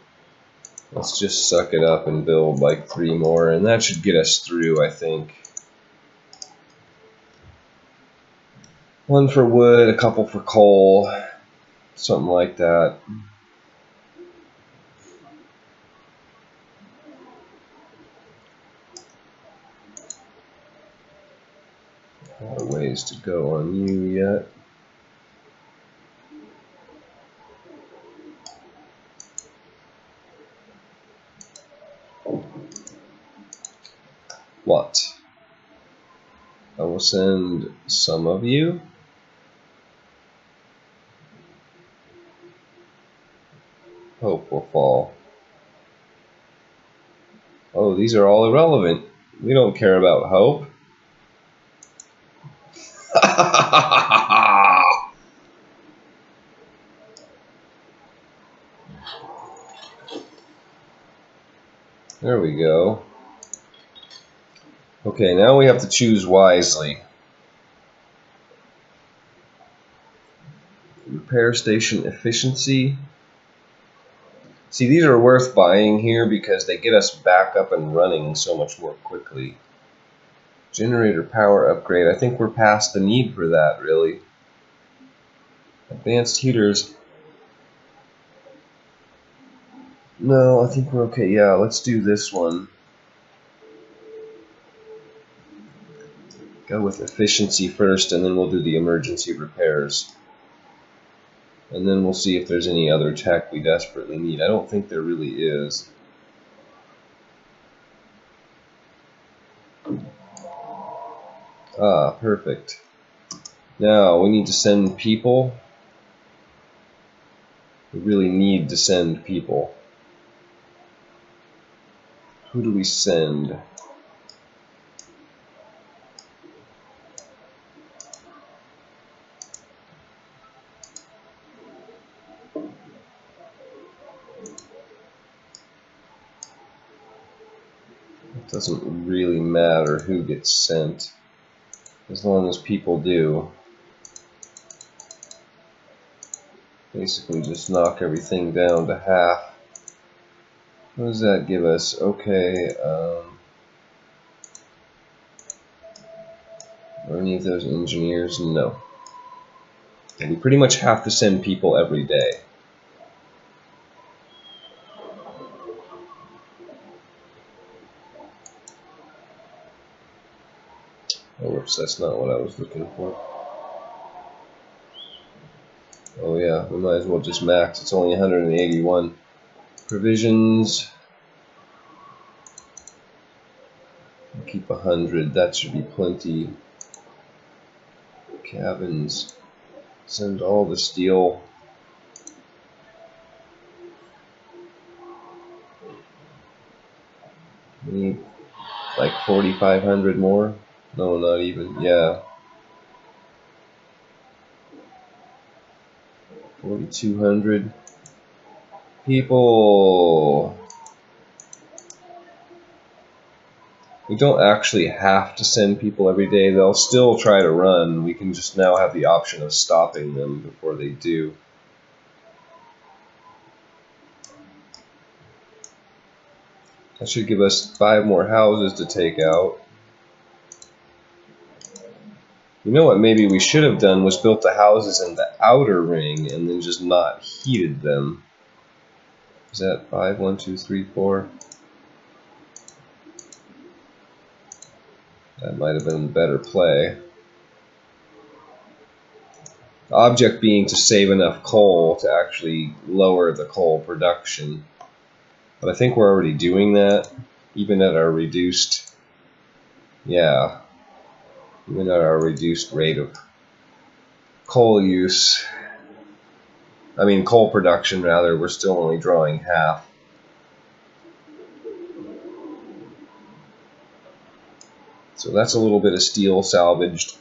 Speaker 1: let's just suck it up and build like 3 more, and that should get us through, I think. 1 for wood, a couple for coal, something like that. A lot of ways to go on you yet. What? I will send some of you. Hope will fall. Oh, these are all irrelevant. We don't care about hope. There we go. Okay, now we have to choose wisely. Repair station efficiency. See, these are worth buying here because they get us back up and running so much more quickly. Generator power upgrade. I think we're past the need for that, really. Advanced heaters. No, I think we're okay. Yeah, let's do this one. Go with efficiency first, and then we'll do the emergency repairs. And then we'll see if there's any other tech we desperately need. I don't think there really is. Ah, perfect. Now, we need to send people. We really need to send people. Who do we send? It doesn't really matter who gets sent, as long as people do. Basically just knock everything down to half. What does that give us? Okay, are any of those engineers? No. And we pretty much have to send people every day. Oh, whoops, that's not what I was looking for. Oh yeah, we might as well just max. It's only 181. Provisions. We'll keep 100. That should be plenty. Cabins. Send all the steel. We need like 4,500 more. No, not even. Yeah. 4,200 people. We don't actually have to send people every day. They'll still try to run. We can just now have the option of stopping them before they do. That should give us 5 more houses to take out. You know what maybe we should have done was built the houses in the outer ring and then just not heated them. Is that 5? 1, 2, 3, 4? That might have been a better play. The object being to save enough coal to actually lower the coal production. But I think we're already doing that, even at our reduced, yeah, even at our reduced rate of coal use. I mean, coal production rather, we're still only drawing half. So that's a little bit of steel salvaged.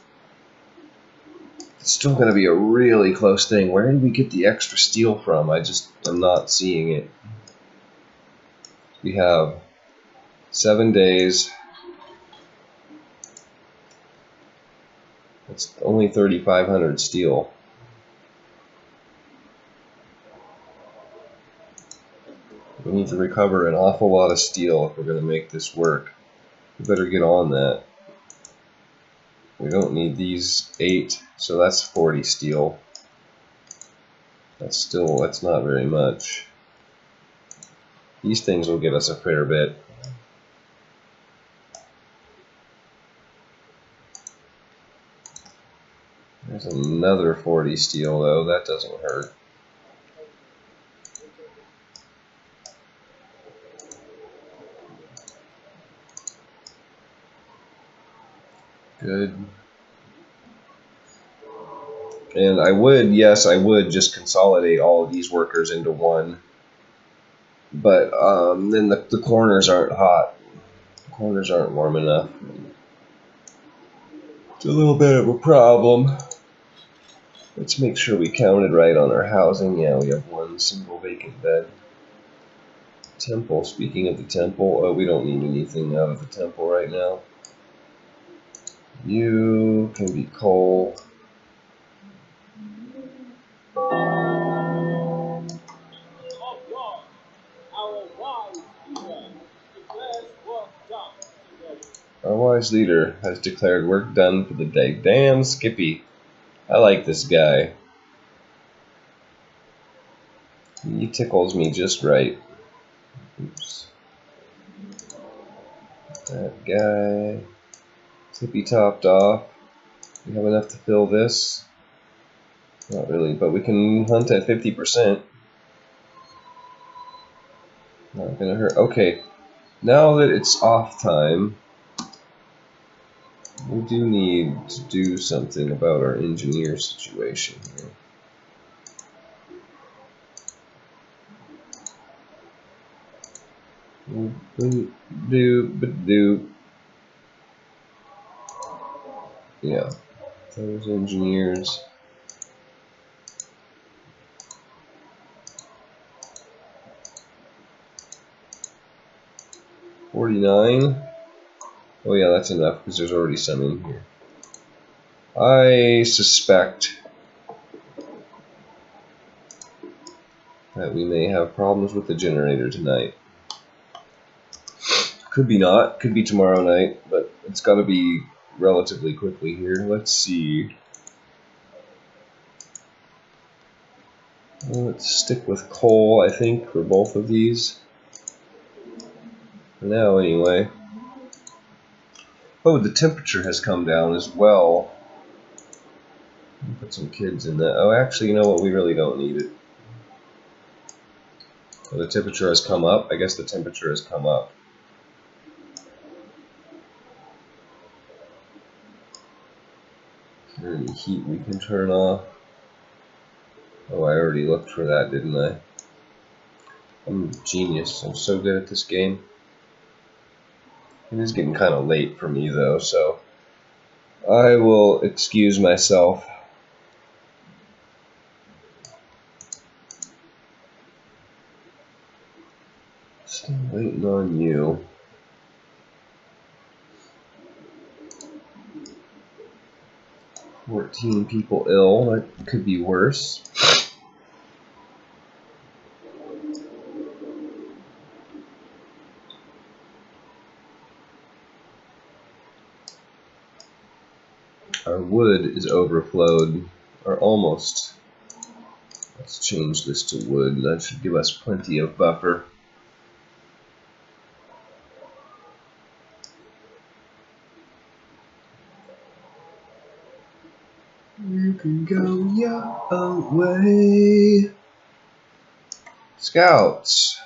Speaker 1: It's still going to be a really close thing. Where did we get the extra steel from? I'm not seeing it. We have 7 days. It's only 3,500 steel. We need to recover an awful lot of steel if we're going to make this work. We better get on that. We don't need these 8, so that's 40 steel. That's not very much. These things will get us a fair bit. There's another 40 steel though, that doesn't hurt. Good. And I would, yes, I would just consolidate all of these workers into one. But then the corners aren't hot. The corners aren't warm enough. It's a little bit of a problem. Let's make sure we counted right on our housing. Yeah, we have one single vacant bed. Temple, speaking of the temple, we don't need anything out of the temple right now. You can be coal.
Speaker 2: Of God, our wise leader declares work done today.
Speaker 1: Our wise leader has declared work done for the day. Damn, Skippy. I like this guy. He tickles me just right. Oops. That guy. Tippy topped off. We have enough to fill this. Not really, but we can hunt at 50%. Not gonna hurt. Okay, now that it's off time, we do need to do something about our engineer situation here. Yeah, those engineers. $49. Oh yeah, that's enough because there's already some in here. I suspect that we may have problems with the generator tonight. Could be not, could be tomorrow night, but it's got to be relatively quickly here. Let's see. Let's stick with coal, I think, for both of these. For now, anyway. Oh, the temperature has come down as well. Put some kids in that. Oh, actually, you know what? We really don't need it. Oh, the temperature has come up. I guess the temperature has come up. Is there any heat we can turn off? Oh, I already looked for that, didn't I? I'm a genius. I'm so good at this game. It is getting kind of late for me, though, so I will excuse myself. Still waiting on you. "14 people ill." That could be worse. Our wood is overflowed, or almost. Let's change this to wood. That should give us plenty of buffer. You can go your way. Scouts.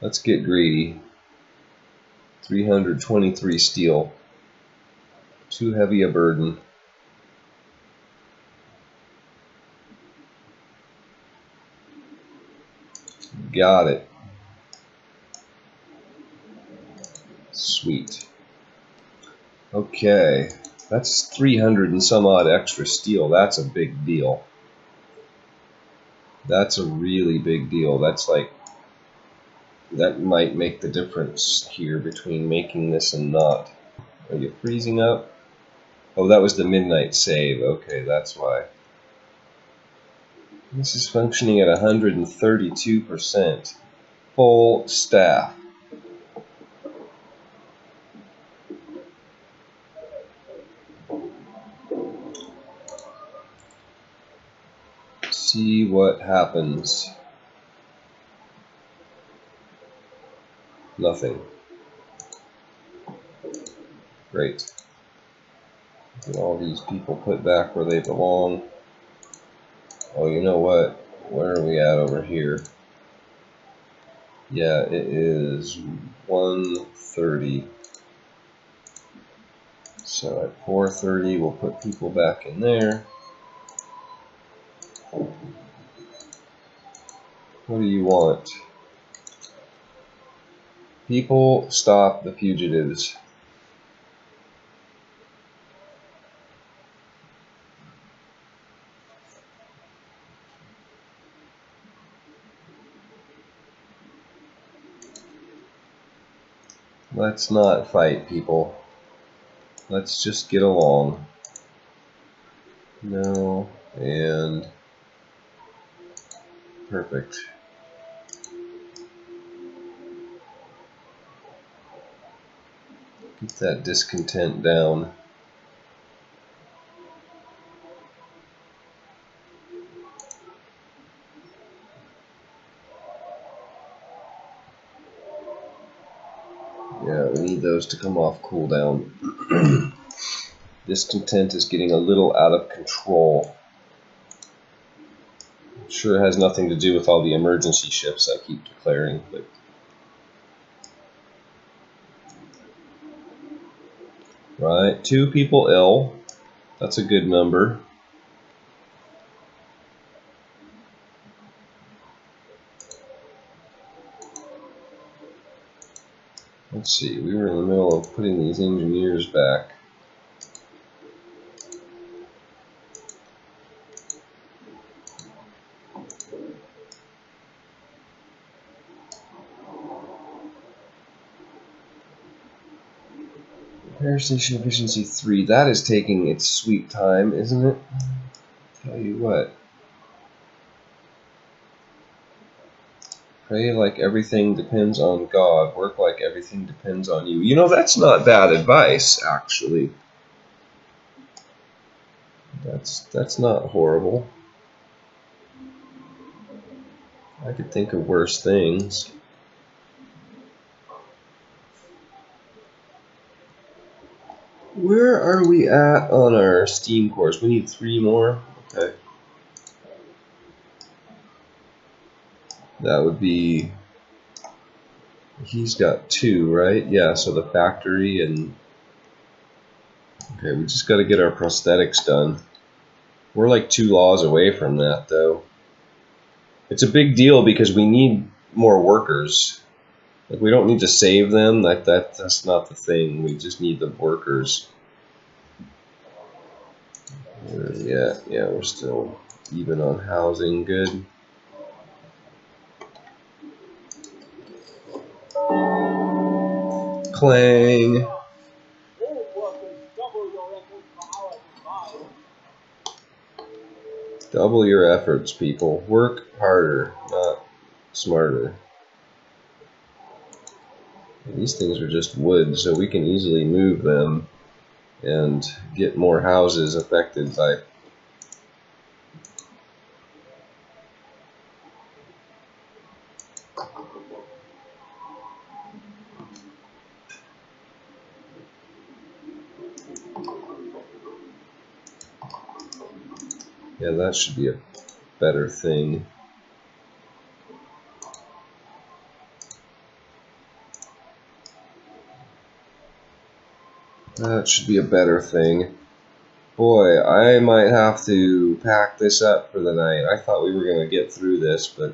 Speaker 1: Let's get greedy. 323 steel. Too heavy a burden. Got it. Sweet. Okay. That's 300 and some odd extra steel. That's a big deal. That's a really big deal. That's like, that might make the difference here between making this and not. Are you freezing up? Oh, that was the midnight save. Okay, that's why. This is functioning at 132%. Full staff. See what happens. Nothing. Great. Get all these people put back where they belong. Oh, you know what? Where are we at over here? Yeah, it is 1:30. So at 4:30, we'll put people back in there. What do you want? People, stop the fugitives. Let's not fight, people. Let's just get along. No, and perfect. Get that discontent down. Yeah, we need those to come off cooldown. Discontent is getting a little out of control. I'm sure it has nothing to do with all the emergency ships I keep declaring, but right, 2 people ill. That's a good number. Let's see, we were in the middle of putting these engineers back. Repair station efficiency 3. That is taking its sweet time, isn't it? Tell you what. Pray like everything depends on God. Work like everything depends on you. You know, that's not bad advice, actually. That's not horrible. I could think of worse things. Where are we at on our Steam course? We need 3 more? Okay. That would be... He's got 2, right? Yeah, so the factory and... Okay, we just got to get our prosthetics done. We're like 2 laws away from that, though. It's a big deal because we need more workers. Like, we don't need to save them. That's not the thing. We just need the workers. Yeah, we're still even on housing. Good. Clang.
Speaker 2: All workers double your efforts per hour combined.
Speaker 1: Double your efforts, people. Work harder, not smarter. These things are just wood, so we can easily move them and get more houses affected by... Yeah, that should be a better thing. That should be a better thing. Boy, I might have to pack this up for the night. I thought we were going to get through this, but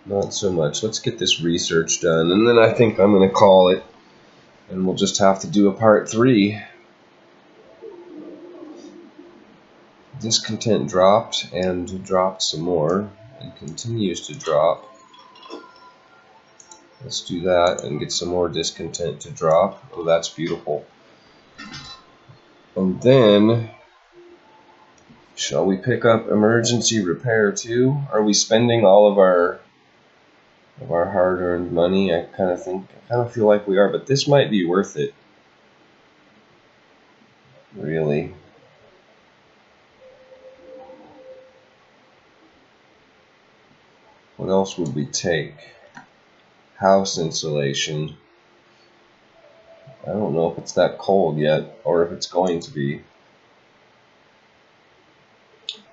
Speaker 1: not so much. Let's get this research done, and then I think I'm going to call it, and we'll just have to do a part 3. Discontent dropped, and dropped some more, and continues to drop. Let's do that and get some more discontent to drop. Oh, that's beautiful. And then, shall we pick up emergency repair too? Are we spending all of our hard-earned money? I kind of feel like we are, but this might be worth it. Really. What else would we take? House insulation. I don't know if it's that cold yet, or if it's going to be.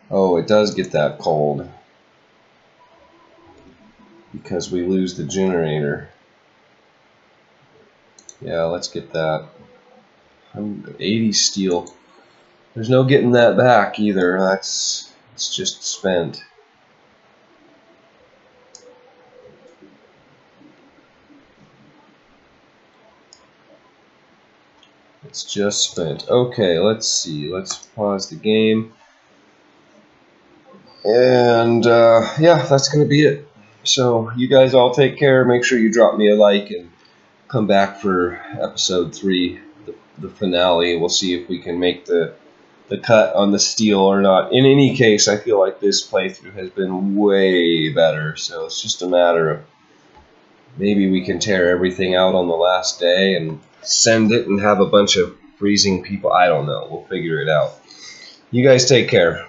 Speaker 1: Oh, it does get that cold. We because we lose the generator. Yeah, let's get that. 80 steel. There's no getting that back either. It's just spent. It's just spent. Okay, let's see. Let's pause the game. And yeah, that's going to be it. So you guys all take care. Make sure you drop me a like and come back for episode 3, the finale. We'll see if we can make the cut on the steel or not. In any case, I feel like this playthrough has been way better. So it's just a matter of maybe we can tear everything out on the last day and send it and have a bunch of freezing people. I don't know. We'll figure it out. You guys take care.